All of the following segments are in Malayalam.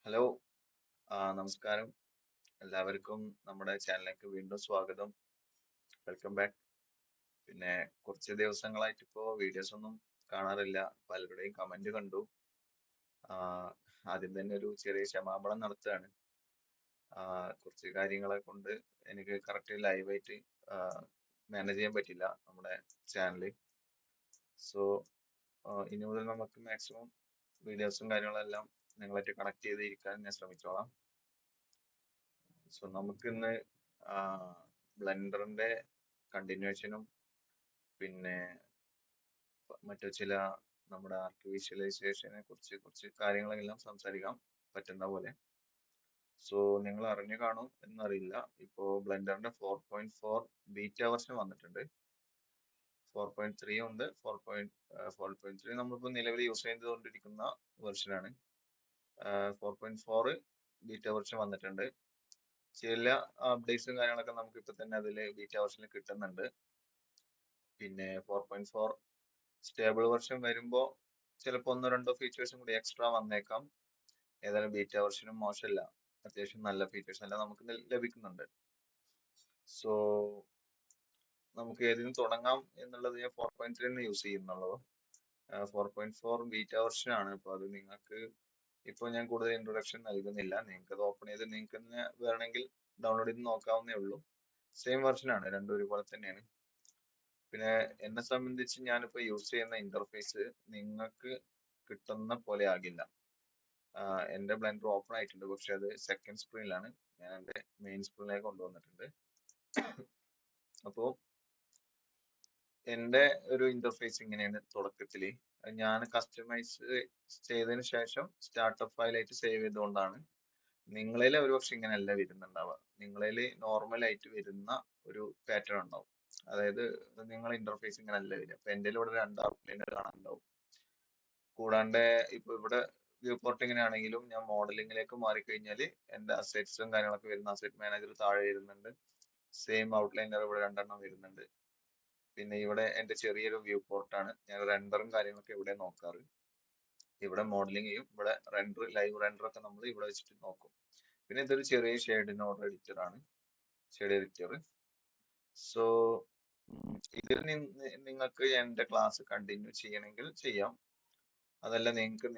ഹലോ, നമസ്കാരം. എല്ലാവർക്കും നമ്മുടെ ചാനലിലേക്ക് വീണ്ടും സ്വാഗതം. Welcome back. പിന്നെ കുറച്ച് ദിവസങ്ങളായിട്ട് ഇപ്പോൾ വീഡിയോസ് ഒന്നും കാണാറില്ല. പലരുടെയും കമന്റ് കണ്ടു. ആഹ് ആദ്യം തന്നെ ഒരു ചെറിയ ക്ഷമാപണം നടത്തുകയാണ്. കുറച്ച് കാര്യങ്ങളെ കൊണ്ട് എനിക്ക് കറക്റ്റ് ലൈവായിട്ട് മാനേജ് ചെയ്യാൻ പറ്റില്ല നമ്മുടെ ചാനല്. സോ ഇനി മുതൽ നമുക്ക് മാക്സിമം വീഡിയോസും കാര്യങ്ങളെല്ലാം നിങ്ങളായിട്ട് കണക്ട് ചെയ്തിരിക്കാൻ ഞാൻ ശ്രമിച്ചോളാം. സോ നമുക്കിന്ന് ബ്ലെൻഡറിന്റെ കണ്ടിന്യൂഷനും പിന്നെ മറ്റു ചില നമ്മുടെ ആർട്ട് വിഷ്വലൈസേഷനെ കുറിച്ച് കുറച്ച് കാര്യങ്ങളെല്ലാം സംസാരിക്കാം പറ്റുന്ന പോലെ. സോ നിങ്ങൾ അറിഞ്ഞു കാണും എന്നറിയില്ല, ഇപ്പോ ബ്ലെൻഡറിന്റെ 4.4 ബീറ്റ വെർഷൻ വന്നിട്ടുണ്ട്. 4.3 ഉണ്ട്. 4.3 നമ്മളിപ്പോൾ നിലവിൽ യൂസ് ചെയ്തുകൊണ്ടിരിക്കുന്ന വെർഷനാണ്. 4.4 ബീറ്റ വെർഷൻ വന്നിട്ടുണ്ട്. ചില അപ്ഡേറ്റ്സും കാര്യങ്ങളൊക്കെ നമുക്ക് ഇപ്പൊ തന്നെ അതിൽ ബീറ്റ വെർഷനിൽ കിട്ടുന്നുണ്ട്. പിന്നെ 4.4 സ്റ്റേബിൾ വെർഷൻ വരുമ്പോൾ ചിലപ്പോൾ ഒന്നോ രണ്ടോ ഫീച്ചേഴ്സും കൂടി എക്സ്ട്രാ വന്നേക്കാം. ഏതായാലും ബീറ്റ വെർഷനും മോശമല്ല, അത്യാവശ്യം നല്ല ഫീച്ചേഴ്സ് എല്ലാം നമുക്ക് ലഭിക്കുന്നുണ്ട്. സോ നമുക്ക് ഏതിനും തുടങ്ങാം എന്നുള്ളത് ഞാൻ 4.3 യൂസ് ചെയ്യുന്നുള്ളൂ. 4.4 ബീറ്റ വെർഷൻ ആണ്. അപ്പോൾ അത് നിങ്ങൾക്ക് ഇപ്പോൾ ഞാൻ കൂടുതൽ ഇൻട്രൊഡക്ഷൻ നൽകുന്നില്ല. നിങ്ങൾക്ക് അത് ഓപ്പൺ ചെയ്ത് നിങ്ങൾക്ക് തന്നെ വേണമെങ്കിൽ ഡൗൺലോഡ് ചെയ്ത് നോക്കാവുന്നേ ഉള്ളൂ. സെയിം വെർഷൻ ആണ്, രണ്ടും ഒരുപോലെ തന്നെയാണ്. പിന്നെ എന്നെ സംബന്ധിച്ച് ഞാനിപ്പോൾ യൂസ് ചെയ്യുന്ന ഇന്റർഫേസ് നിങ്ങൾക്ക് കിട്ടുന്ന പോലെ ആകില്ല. എൻ്റെ ബ്ലെൻഡർ ഓപ്പൺ ആയിട്ടുണ്ട്, പക്ഷെ അത് സെക്കൻഡ് സ്ക്രീനിലാണ്. ഞാൻ എൻ്റെ മെയിൻ സ്ക്രീനിലേക്ക് കൊണ്ടുവന്നിട്ടുണ്ട്. അപ്പോൾ എൻ്റെ ഒരു ഇന്റർഫേസ് ഇങ്ങനെയാണ് തുടക്കത്തിൽ. ഞാൻ കസ്റ്റമൈസ് ചെയ്തതിന് ശേഷം സ്റ്റാർട്ടപ്പ് ഫയലായിട്ട് സേവ് ചെയ്തുകൊണ്ടാണ്. നിങ്ങളിൽ ഒരുപക്ഷെ ഇങ്ങനെയല്ല വരുന്നുണ്ടാവുക. നിങ്ങളിൽ നോർമൽ ആയിട്ട് വരുന്ന ഒരു പാറ്റേൺ ഉണ്ടാവും. അതായത് നിങ്ങൾ ഇന്റർഫേസ് ഇങ്ങനെ അല്ല വരിക. അപ്പൊ എൻ്റെ ഇവിടെ രണ്ട് ഔട്ട്ലൈനർ കാണാനുണ്ടാവും. കൂടാണ്ട് ഇപ്പൊ ഇവിടെ വ്യൂ പോർട്ട് എങ്ങനെയാണെങ്കിലും ഞാൻ മോഡലിംഗിലേക്ക് മാറിക്കഴിഞ്ഞാൽ എൻ്റെ അസെറ്റ്സും കാര്യങ്ങളൊക്കെ വരുന്ന അസെറ്റ് മാനേജർ താഴെ വരുന്നുണ്ട്. സെയിം ഔട്ട്ലൈനർ ഇവിടെ രണ്ടെണ്ണം വരുന്നുണ്ട്. പിന്നെ ഇവിടെ എൻ്റെ ചെറിയൊരു വ്യൂ പോർട്ടാണ്. ഞാൻ റെൻഡറും കാര്യങ്ങളൊക്കെ ഇവിടെ നോക്കാറ്. ഇവിടെ മോഡലിംഗ് ചെയ്യും, ഇവിടെ റെൻഡർ ലൈവ് റെൻഡർ ഒക്കെ നമ്മൾ ഇവിടെ വെച്ചിട്ട് നോക്കും. പിന്നെ ഇതൊരു ചെറിയ ഷെയ്ഡ് നോഡ് എഡിറ്റർ ആണ്, ഷെയ്ഡ് എഡിറ്റർ. സോ ഇതിൽ നിങ്ങൾക്ക് എൻ്റെ ക്ലാസ് കണ്ടിന്യൂ ചെയ്യണമെങ്കിൽ ചെയ്യാം. അതല്ല നിങ്ങൾക്ക്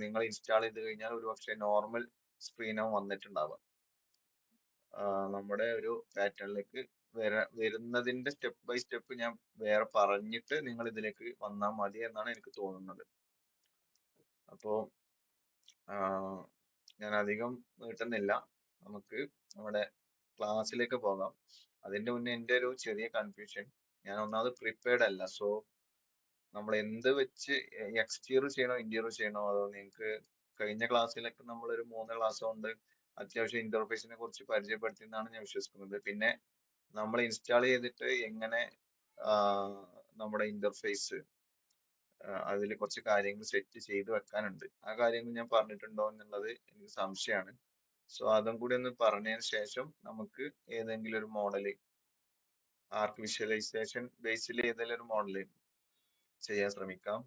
നിങ്ങൾ ഇൻസ്റ്റാൾ ചെയ്ത് കഴിഞ്ഞാൽ ഒരുപക്ഷെ നോർമൽ സ്ക്രീനാവും വന്നിട്ടുണ്ടാവുക. നമ്മുടെ ഒരു പാറ്റേണിലേക്ക് വരുന്നതിന്റെ സ്റ്റെപ്പ് ബൈ സ്റ്റെപ്പ് ഞാൻ വേറെ പറഞ്ഞിട്ട് നിങ്ങൾ ഇതിലേക്ക് വന്നാൽ മതി എന്നാണ് എനിക്ക് തോന്നുന്നത്. അപ്പോ ഞാൻ അധികം നീട്ടുന്നില്ല, നമുക്ക് നമ്മുടെ ക്ലാസ്സിലേക്ക് പോകാം. അതിന്റെ മുന്നേ എൻ്റെ ഒരു ചെറിയ കൺഫ്യൂഷൻ, ഞാൻ ഒന്നാമത് പ്രിപ്പയർഡ് അല്ല. സോ നമ്മൾ എന്ത് വെച്ച് എക്സ്റ്റീരിയർ ചെയ്യണോ ഇന്റീരിയർ ചെയ്യണോ, അതോ നിങ്ങൾക്ക് കഴിഞ്ഞ ക്ലാസ്സിലൊക്കെ നമ്മളൊരു 3 ക്ലാസ് കൊണ്ട് അത്യാവശ്യം ഇന്റർഫേസിനെ കുറിച്ച് പരിചയപ്പെടുത്തി എന്നാണ് ഞാൻ വിശ്വസിക്കുന്നത്. പിന്നെ നമ്മൾ ഇൻസ്റ്റാൾ ചെയ്തിട്ട് എങ്ങനെ നമ്മുടെ ഇന്റർഫേസ് അതിൽ കുറച്ച് കാര്യങ്ങൾ സെറ്റ് ചെയ്ത് വെക്കാനുണ്ട്. ആ കാര്യങ്ങൾ ഞാൻ പറഞ്ഞിട്ടുണ്ടോ എന്നുള്ളത് എനിക്ക് സംശയമാണ്. സോ അതും കൂടി ഒന്ന് പറഞ്ഞതിന് ശേഷം നമുക്ക് ഏതെങ്കിലും ഒരു മോഡല് ആർക്ക് വിഷ്വലൈസേഷൻ ബേസിൽ ഏതെങ്കിലും ഒരു മോഡല് ചെയ്യാൻ ശ്രമിക്കാം.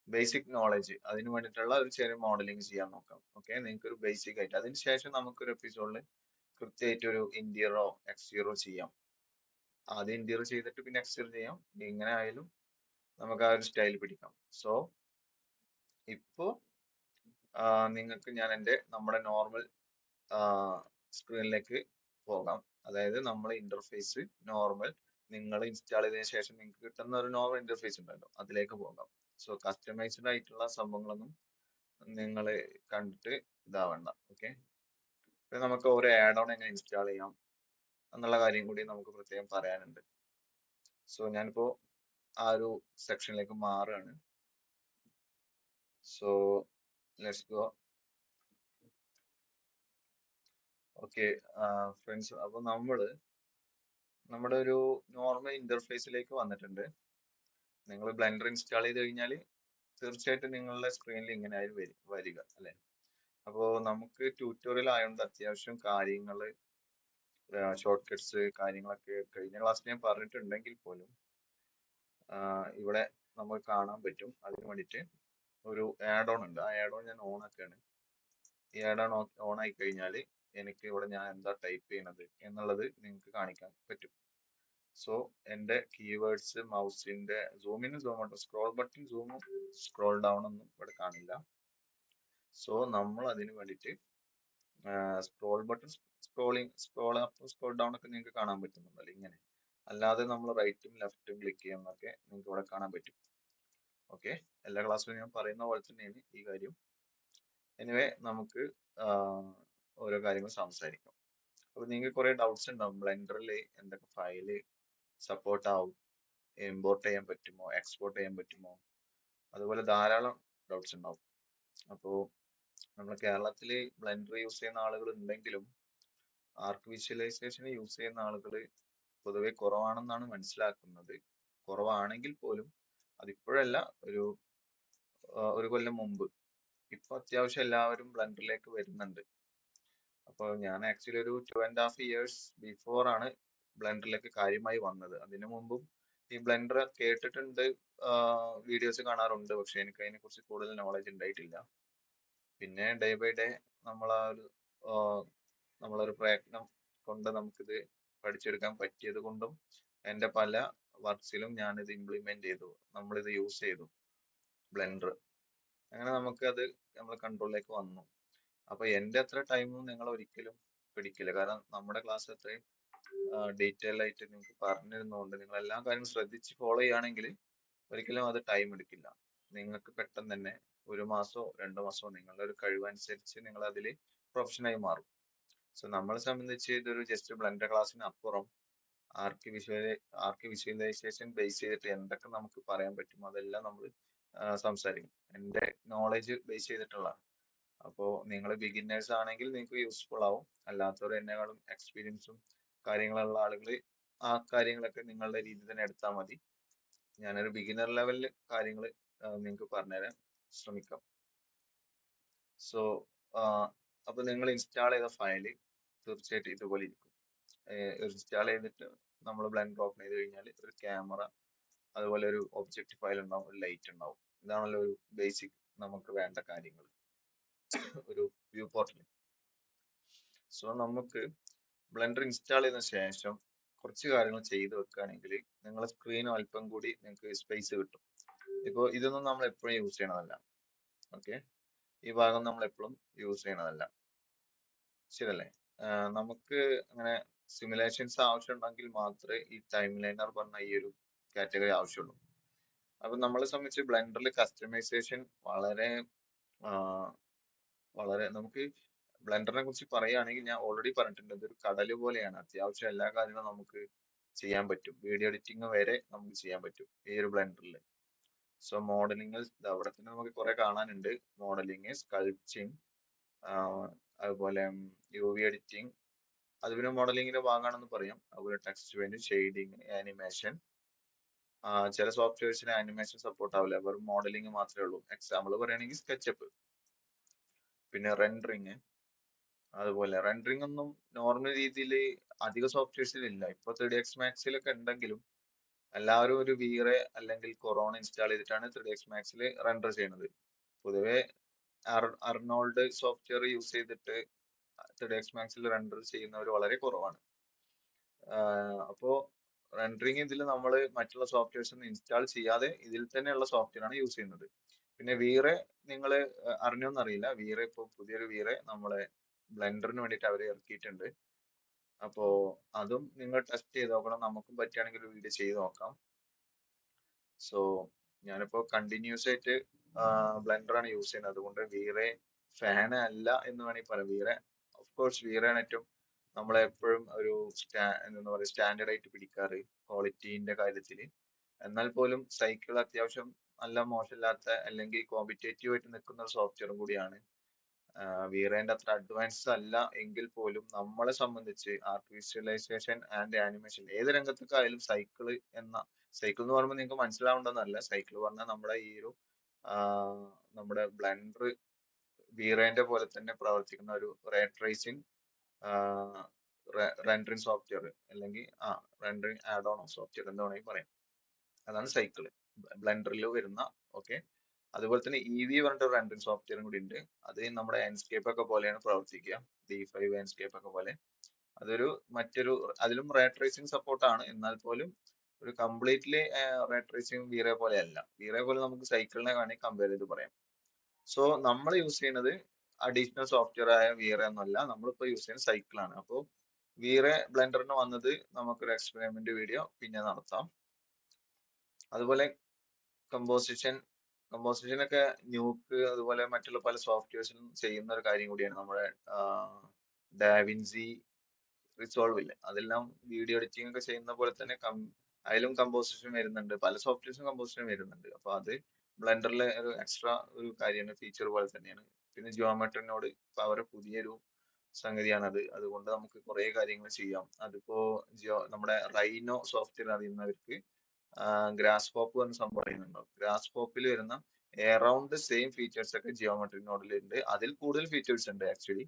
ബേസിക് നോളജ് അതിന് വേണ്ടിയിട്ടുള്ള ഒരു ചെറിയ മോഡലിംഗ് ചെയ്യാൻ നോക്കാം. ഓക്കെ, നിങ്ങൾക്ക് ഒരു ബേസിക് ആയിട്ട് അതിന് ശേഷം നമുക്കൊരു എപ്പിസോഡിൽ കൃത്യമായിട്ട് ഒരു ഇന്റീരിയറോ എക്സ്റ്റീരിയറോ ചെയ്യാം. ആദ്യം ഇന്റീരിയർ ചെയ്തിട്ട് പിന്നെ എക്സ്റ്റീരിയർ ചെയ്യാം. എങ്ങനെ ആയാലും നമുക്ക് ആ ഒരു സ്റ്റൈൽ പിടിക്കാം. സോ ഇപ്പോ നിങ്ങൾക്ക് ഞാൻ നമ്മുടെ നോർമൽ സ്ക്രീനിലേക്ക് പോകാം. അതായത് നമ്മൾ ഇന്റർഫേസ് നോർമൽ നിങ്ങൾ ഇൻസ്റ്റാൾ ചെയ്തതിനു ശേഷം നിങ്ങൾക്ക് കിട്ടുന്ന ഒരു നോർമൽ ഇന്റർഫേസ് ഉണ്ടല്ലോ, അതിലേക്ക് പോകാം. സോ കസ്റ്റമൈസ്ഡ് ആയിട്ടുള്ള സംഭവങ്ങളൊന്നും നിങ്ങൾ കണ്ടിട്ട് ഇതാവണ്ട. ഓക്കെ, പിന്നെ നമുക്ക് ഒരു ആഡ് ഓൺ എങ്ങനെ ഇൻസ്റ്റാൾ ചെയ്യാം എന്നുള്ള കാര്യം കൂടി നമുക്ക് പ്രത്യേകം പറയാനുണ്ട്. സോ ഞാനിപ്പോ ആ ഒരു സെക്ഷനിലേക്ക് മാറുകയാണ്. So let's go. Okay friends, അപ്പൊ നമ്മുടെ ഒരു നോർമൽ ഇന്റർഫേസിലേക്ക് വന്നിട്ടുണ്ട്. നിങ്ങൾ ബ്ലെൻഡർ ഇൻസ്റ്റാൾ ചെയ്ത് കഴിഞ്ഞാൽ തീർച്ചയായിട്ടും നിങ്ങളുടെ സ്ക്രീനിൽ ഇങ്ങനെ ആയിരിക്കും വരിക അല്ലെ. അപ്പോൾ നമുക്ക് ട്യൂട്ടോറിയൽ ആയതുകൊണ്ട് അത്യാവശ്യം കാര്യങ്ങൾ ഷോർട്ട് കട്ട്സ് കാര്യങ്ങളൊക്കെ കഴിഞ്ഞ ക്ലാസ്സിൽ ഞാൻ പറഞ്ഞിട്ടുണ്ടെങ്കിൽ പോലും ഇവിടെ നമുക്ക് കാണാൻ പറ്റും. അതിന് വേണ്ടിയിട്ട് ഒരു ആഡ് ഓൺ ഉണ്ട്. ആ ആഡ് ഓൺ ഞാൻ ഓൺ ആക്കുകയാണ്. ഈ ആഡ് ഓൺ ഓൺ ആയി കഴിഞ്ഞാൽ എനിക്ക് ഇവിടെ ഞാൻ എന്താ ടൈപ്പ് ചെയ്യണത് എന്നുള്ളത് നിങ്ങൾക്ക് കാണിക്കാൻ പറ്റും. സോ എൻ്റെ കീവേഡ്സ് മൗസിന്റെ zoom in zoom out scroll button zoom scroll down ഒന്നും ഇവിടെ കാണില്ല. സോ നമ്മൾ അതിന് വേണ്ടിയിട്ട് scroll button scroll up scroll down ഒക്കെ നിങ്ങൾക്ക് കാണാൻ പറ്റുന്നുണ്ടല്ലോ ഇങ്ങനെ. അല്ലാതെ നമ്മൾ റൈറ്റും ലെഫ്റ്റും ക്ലിക്ക് ചെയ്യുന്നതൊക്കെ നിങ്ങൾക്ക് ഇവിടെ കാണാൻ പറ്റും. ഓക്കെ, എല്ലാ ക്ലാസ്സിലും ഞാൻ പറയുന്ന പോലെ തന്നെയാണ് ഈ കാര്യം. എനിവേ നമുക്ക് ഓരോ കാര്യങ്ങൾ സംസാരിക്കാം. അപ്പൊ നിങ്ങൾക്ക് കുറെ ഡൗട്ട്സ് ഉണ്ടാവും, ബ്ലെൻഡറിൽ എന്തൊക്കെ ഫയല് സപ്പോർട്ട് ആവും, ഇമ്പോർട്ട് ചെയ്യാൻ പറ്റുമോ, എക്സ്പോർട്ട് ചെയ്യാൻ പറ്റുമോ, അതുപോലെ ധാരാളം ഡൗട്ട്സ് ഉണ്ടാവും. അപ്പോൾ നമ്മുടെ കേരളത്തിൽ ബ്ലെൻഡർ യൂസ് ചെയ്യുന്ന ആളുകൾ ഉണ്ടെങ്കിലും ആർക്ക് വിഷ്വലൈസേഷൻ യൂസ് ചെയ്യുന്ന ആളുകൾ പൊതുവെ കുറവാണെന്നാണ് മനസ്സിലാക്കുന്നത്. കുറവാണെങ്കിൽ പോലും അതിപ്പോഴല്ല, ഒരു കൊല്ലം മുമ്പ്. ഇപ്പൊ അത്യാവശ്യം എല്ലാവരും ബ്ലെൻഡറിലേക്ക് വരുന്നുണ്ട്. അപ്പോൾ ഞാൻ ആക്ച്വലി ഒരു 2.5 years ബിഫോർ ആണ് ബ്ലെൻഡറിലേക്ക് കാര്യമായി വന്നത്. അതിനു മുമ്പും ഈ ബ്ലെൻഡർ കേട്ടിട്ടുണ്ട്, വീഡിയോസ് കാണാറുണ്ട്, പക്ഷെ എനിക്ക് അതിനെ കുറിച്ച് കൂടുതൽ നോളജ് ഉണ്ടായിട്ടില്ല. പിന്നെ ഡേ ബൈ ഡേ നമ്മളൊരു പ്രയത്നം കൊണ്ട് നമുക്കിത് പഠിച്ചെടുക്കാൻ പറ്റിയത് കൊണ്ടും എൻ്റെ പല വർക്ക്സിലും ഞാനിത് ഇംപ്ലിമെന്റ് ചെയ്തു, നമ്മളിത് യൂസ് ചെയ്തു ബ്ലെൻഡർ. അങ്ങനെ നമുക്കത് നമ്മൾ കൺട്രോളിലേക്ക് വന്നു. അപ്പൊ എൻ്റെ അത്ര ടൈമും നിങ്ങൾ ഒരിക്കലും പിടിക്കില്ല, കാരണം നമ്മുടെ ക്ലാസ് അത്രയും ഡീറ്റെയിൽ ആയിട്ട് നിങ്ങൾക്ക് പറഞ്ഞിരുന്നതുകൊണ്ട് നിങ്ങൾ എല്ലാ കാര്യവും ശ്രദ്ധിച്ച് ഫോളോ ചെയ്യുകയാണെങ്കിൽ ഒരിക്കലും അത് ടൈം എടുക്കില്ല. നിങ്ങൾക്ക് പെട്ടെന്ന് തന്നെ 1 മാസമോ 2 മാസമോ നിങ്ങളുടെ ഒരു കഴിവനുസരിച്ച് നിങ്ങൾ അതിൽ പ്രൊഫഷനായി മാറും. സോ നമ്മളെ സംബന്ധിച്ച് ഇതൊരു ജസ്റ്റ് ബ്ലെൻഡർ ക്ലാസ്സിന് അപ്പുറം ആർക്ക് വിഷ്വലൈസേഷൻ ബേസ് ചെയ്തിട്ട് എന്തൊക്കെ നമുക്ക് പറയാൻ പറ്റും അതെല്ലാം നമ്മൾ സംസാരിക്കും. എൻ്റെ നോളജ് ബേസ് ചെയ്തിട്ടുള്ള. അപ്പോൾ നിങ്ങൾ ബിഗിന്നേഴ്സ് ആണെങ്കിൽ നിങ്ങൾക്ക് യൂസ്ഫുൾ ആവും, അല്ലാത്തവർ എന്നെക്കാളും എക്സ്പീരിയൻസും കാര്യങ്ങളുള്ള ആളുകൾ ആ കാര്യങ്ങളൊക്കെ നിങ്ങളുടെ രീതിയിൽ തന്നെ എടുത്താൽ മതി. ഞാനൊരു ബിഗിനർ ലെവലിൽ കാര്യങ്ങൾ നിങ്ങൾക്ക് പറഞ്ഞുതരാൻ ശ്രമിക്കാം. സോ അപ്പൊ നിങ്ങൾ ഇൻസ്റ്റാൾ ചെയ്ത ഫയല് തീർച്ചയായിട്ടും ഇതുപോലെ ഇരിക്കും. ഇൻസ്റ്റാൾ ചെയ്തിട്ട് നമ്മൾ ബ്ലെൻഡർ ഓപ്പൺ ചെയ്ത് കഴിഞ്ഞാൽ ഒരു ക്യാമറ, അതുപോലെ ഒരു ഒബ്ജക്റ്റ് ഫയൽ ഉണ്ടാവും, ഒരു ലൈറ്റ് ഉണ്ടാവും. ഇതാണല്ലോ ഒരു ബേസിക് നമുക്ക് വേണ്ട കാര്യങ്ങൾ ഒരു വ്യൂ പോർട്ടൽ. സോ നമുക്ക് ബ്ലെൻഡർ ഇൻസ്റ്റാൾ ചെയ്ത ശേഷം കുറച്ച് കാര്യങ്ങൾ ചെയ്ത് വെക്കുകയാണെങ്കിൽ നിങ്ങളുടെ സ്ക്രീൻ അല്പം കൂടി നിങ്ങൾക്ക് സ്പേസ് കിട്ടും. ഇപ്പോൾ ഇതൊന്നും നമ്മൾ എപ്പോഴും യൂസ് ചെയ്യണതല്ല. ഓക്കെ, ഈ ഭാഗം നമ്മൾ എപ്പോഴും യൂസ് ചെയ്യണതല്ല, ശരിയല്ലേ? നമുക്ക് അങ്ങനെ സിമുലേഷൻസ് ആവശ്യമുണ്ടെങ്കിൽ മാത്രമേ ഈ ടൈം ലൈനർ പറഞ്ഞ ഈ ഒരു കാറ്റഗറി ആവശ്യമുള്ളൂ. അപ്പൊ നമ്മളെ സംബന്ധിച്ച് ബ്ലെൻഡറിൽ കസ്റ്റമൈസേഷൻ വളരെ വളരെ നമുക്ക് ബ്ലെൻഡറിനെ കുറിച്ച് പറയുകയാണെങ്കിൽ ഞാൻ ഓൾറെഡി പറഞ്ഞിട്ടുണ്ട്, ഇതൊരു കടല് പോലെയാണ്. അത്യാവശ്യം എല്ലാ കാര്യങ്ങളും നമുക്ക് ചെയ്യാൻ പറ്റും, വീഡിയോ എഡിറ്റിംഗ് വരെ നമുക്ക് ചെയ്യാൻ പറ്റും ഈ ഒരു ബ്ലെൻഡറിൽ. സോ മോഡലിംഗ് അവിടെ തന്നെ നമുക്ക് കുറെ കാണാനുണ്ട്. മോഡലിംഗ്, സ്കൾപ്റ്റിംഗ്, അതുപോലെ UV എഡിറ്റിംഗ്, അത് പിന്നെ മോഡലിംഗിന്റെ ഭാഗമാണെന്ന് പറയാം. അതുപോലെ ടെക്സ്റ്റ് പെയിന്റ്, ഷെയ്ഡിങ്, ആനിമേഷൻ. ചില സോഫ്റ്റ്വെയർസിന് ആനിമേഷൻ സപ്പോർട്ട് ആവില്ല, വെറും മോഡലിംഗ് മാത്രമേ ഉള്ളൂ. എക്സാമ്പിൾ പറയുകയാണെങ്കിൽ സ്കെച്ചപ്പ്. പിന്നെ റെൻഡറിങ്, അതുപോലെ റെൻഡറിങ് ഒന്നും നോർമൽ രീതിയിൽ അധിക സോഫ്റ്റ്വെയർസിൽ ഇല്ല. ഇപ്പൊ 3ds മാക്സിലൊക്കെ ഉണ്ടെങ്കിലും എല്ലാവരും ഒരു വീറെ അല്ലെങ്കിൽ കൊറോണ ഇൻസ്റ്റാൾ ചെയ്തിട്ടാണ് 3ds മാക്സിൽ റെൻഡർ ചെയ്യുന്നത്. പൊതുവെ അർണോൾഡ് സോഫ്റ്റ്വെയർ യൂസ് ചെയ്തിട്ട് 3ds മാക്സിൽ റെൻഡർ ചെയ്യുന്നവർ വളരെ കുറവാണ്. അപ്പോ റെൻഡറിങ് ഇതിൽ നമ്മൾ മറ്റുള്ള സോഫ്റ്റ്വെയർസ് ഒന്നും ഇൻസ്റ്റാൾ ചെയ്യാതെ ഇതിൽ തന്നെയുള്ള സോഫ്റ്റ്വെയർ ആണ് യൂസ് ചെയ്യുന്നത്. പിന്നെ വീറെ നിങ്ങൾ അറിഞ്ഞോന്നറിയില്ല, വീറെ ഇപ്പോൾ പുതിയൊരു വീറെ നമ്മളെ ബ്ലെൻഡറിന് വേണ്ടിയിട്ട് അവർ ഇറക്കിയിട്ടുണ്ട്. അപ്പോ അതും നിങ്ങൾ ടെസ്റ്റ് ചെയ്ത് നോക്കണം, നമുക്കും പറ്റുകയാണെങ്കിൽ ഒരു വീഡിയോ ചെയ്ത് നോക്കാം. സോ ഞാനിപ്പോ കണ്ടിന്യൂസ് ആയിട്ട് ബ്ലെൻഡർ ആണ് യൂസ് ചെയ്യുന്നത്, അതുകൊണ്ട് വീറെ ഫാൻ അല്ല എന്ന് വേണമെങ്കിൽ പറയാം. വീറെ ഓഫ് കോഴ്സ് വീറെയാണ് ഏറ്റവും നമ്മളെപ്പോഴും ഒരു എന്താ പറയുക സ്റ്റാൻഡേർഡ് ആയിട്ട് പിടിക്കാറ് ക്വാളിറ്റീന്റെ കാര്യത്തിൽ. എന്നാൽ പോലും സൈക്കിൾ അത്യാവശ്യം നല്ല മോശമില്ലാത്ത അല്ലെങ്കിൽ കോമ്പറ്റേറ്റീവ് ആയിട്ട് നിൽക്കുന്ന ഒരു സോഫ്റ്റ്വെയറും കൂടിയാണ്. വീറേന്റെ അത്ര അഡ്വാൻസ് അല്ല എങ്കിൽ പോലും നമ്മളെ സംബന്ധിച്ച് ആർക്ക് വിഷ്വലൈസേഷൻ ആൻഡ് ആനിമേഷൻ ഏത് രംഗത്തേക്കായാലും സൈക്കിൾ എന്ന് പറയുമ്പോൾ നിങ്ങൾക്ക് മനസ്സിലാവേണ്ടതല്ല. സൈക്കിൾ പറഞ്ഞാൽ നമ്മുടെ ഈ ഒരു നമ്മുടെ ബ്ലെൻഡർ വീറേന്റെ പോലെ തന്നെ പ്രവർത്തിക്കുന്ന ഒരു റേ ട്രേസിംഗ് റെൻഡറിങ് സോഫ്റ്റ്വെയർ, അല്ലെങ്കിൽ റെൻഡറിങ് ആഡ് ഓൺ സോഫ്റ്റ്വെയർ എന്ന് വേണമെങ്കിൽ പറയാം. അതാണ് സൈക്കിൾ ബ്ലെൻഡറിൽ വരുന്ന. ഓക്കെ, അതുപോലെ തന്നെ EV പറഞ്ഞിട്ട് ഒരു റെൻഡറിങ് സോഫ്റ്റ്വെയറും കൂടി ഉണ്ട്. അത് നമ്മുടെ എൻസ്കേപ്പ് ഒക്കെ പോലെയാണ് പ്രവർത്തിക്കുക. D5 എൻസ്കേപ്പ് ഒക്കെ പോലെ. അതൊരു മറ്റൊരു അതിലും റേ ട്രേസിംഗ് സപ്പോർട്ടാണ്. എന്നാൽ പോലും ഒരു കംപ്ലീറ്റ്ലി റേ ട്രേസിംഗ് വീറെ പോലെ അല്ല. വീറെ പോലെ നമുക്ക് സൈക്കിളിനെ വേണമെങ്കിൽ കമ്പയർ ചെയ്ത് പറയാം. സോ നമ്മൾ യൂസ് ചെയ്യുന്നത് അഡീഷണൽ സോഫ്റ്റ്വെയർ ആയ വീറെ ഒന്നല്ല, നമ്മളിപ്പോൾ യൂസ് ചെയ്യുന്നത് സൈക്കിളാണ്. അപ്പോൾ വീറെ ബ്ലെൻഡറിന് വന്നത് നമുക്കൊരു എക്സ്പെരിമെന്റ് വീഡിയോ പിന്നെ നടത്താം. അതുപോലെ കമ്പോസിഷൻ ഒക്കെ ന്യൂക്ക് അതുപോലെ മറ്റുള്ള പല സോഫ്റ്റ്വെയർസിലും ചെയ്യുന്ന ഒരു കാര്യം കൂടിയാണ്. നമ്മുടെ ഡാവിൻസി റിസോൾവ് ഇല്ലേ, അതെല്ലാം വീഡിയോ എഡിറ്റിംഗ് ഒക്കെ ചെയ്യുന്ന പോലെ തന്നെ അതിലും കമ്പോസിഷൻ വരുന്നുണ്ട്. പല സോഫ്റ്റ്വെയർസും കമ്പോസിഷൻ വരുന്നുണ്ട്. അപ്പൊ അത് ബ്ലെൻഡറിലെ ഒരു എക്സ്ട്രാ ഒരു കാര്യമാണ്, ഫീച്ചർ പോലെ തന്നെയാണ്. പിന്നെ ജിയോമെട്രിനോട് ഇപ്പൊ അവരുടെ പുതിയൊരു സംഗതിയാണത്. അതുകൊണ്ട് നമുക്ക് കുറെ കാര്യങ്ങൾ ചെയ്യാം. അതിപ്പോ നമ്മുടെ റൈനോ സോഫ്റ്റ്വെയർ അറിയുന്നവർക്ക് ഗ്രാസ് ഹോപ്പ് എന്ന സംഭവം അറിയുന്നുണ്ടാവും. ഗ്രാസ് ഹോപ്പിൽ വരുന്ന എറൗണ്ട് സെയിം ഫീച്ചേഴ്സ് ഒക്കെ ജിയോമെട്രി നോഡിലുണ്ട്. അതിൽ കൂടുതൽ ഫീച്ചേഴ്സ് ഉണ്ട് ആക്ച്വലി.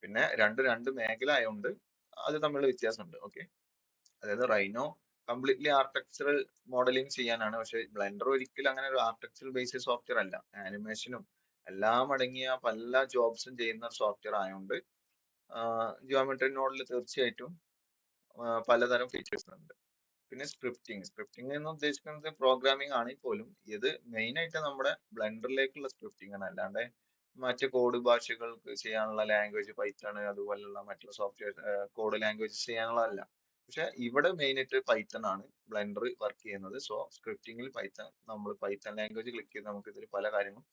പിന്നെ രണ്ട് മേഖല ആയതുകൊണ്ട് അത് തമ്മിലുള്ള വ്യത്യാസമുണ്ട്. ഓക്കെ, അതായത് റൈനോ കംപ്ലീറ്റ്ലി ആർക്കിടെക്ചറൽ മോഡലിംഗ് ചെയ്യാനാണ്. പക്ഷെ ബ്ലെൻഡർ ഒരിക്കലും അങ്ങനെ ഒരു ആർക്കിടെക്ചറൽ ബേസ്ഡ് സോഫ്റ്റ്വെയർ അല്ല. ആനിമേഷനും എല്ലാം അടങ്ങിയ പല ജോബ്സും ചെയ്യുന്ന സോഫ്റ്റ്വെയർ ആയതുകൊണ്ട് ജിയോമെട്രി നോഡിൽ തീർച്ചയായിട്ടും പലതരം ഫീച്ചേഴ്സ് ഉണ്ട്. പിന്നെ സ്ക്രിപ്റ്റിംഗ് എന്ന് ഉദ്ദേശിക്കുന്നത് പ്രോഗ്രാമിംഗ് ആണെങ്കിൽ പോലും ഇത് മെയിൻ ആയിട്ട് നമ്മുടെ ബ്ലെൻഡറിലേക്കുള്ള സ്ക്രിപ്റ്റിംഗ് ആണ്. അല്ലാണ്ട് മറ്റ് കോഡ് ഭാഷകൾക്ക് ചെയ്യാനുള്ള ലാംഗ്വേജ് പൈത്തൺ അതുപോലുള്ള മറ്റുള്ള സോഫ്റ്റ്വെയർ കോഡ് ലാംഗ്വേജ് ചെയ്യാനുള്ളതല്ല. പക്ഷെ ഇവിടെ മെയിൻ ആയിട്ട് പൈത്തൺ ആണ് ബ്ലെൻഡർ വർക്ക് ചെയ്യുന്നത്. സോ സ്ക്രിപ്റ്റിംഗിൽ നമ്മൾ പൈത്തൺ ലാംഗ്വേജ് ക്ലിക്ക് ചെയ്ത് നമുക്ക് ഇതിൽ പല കാര്യങ്ങളും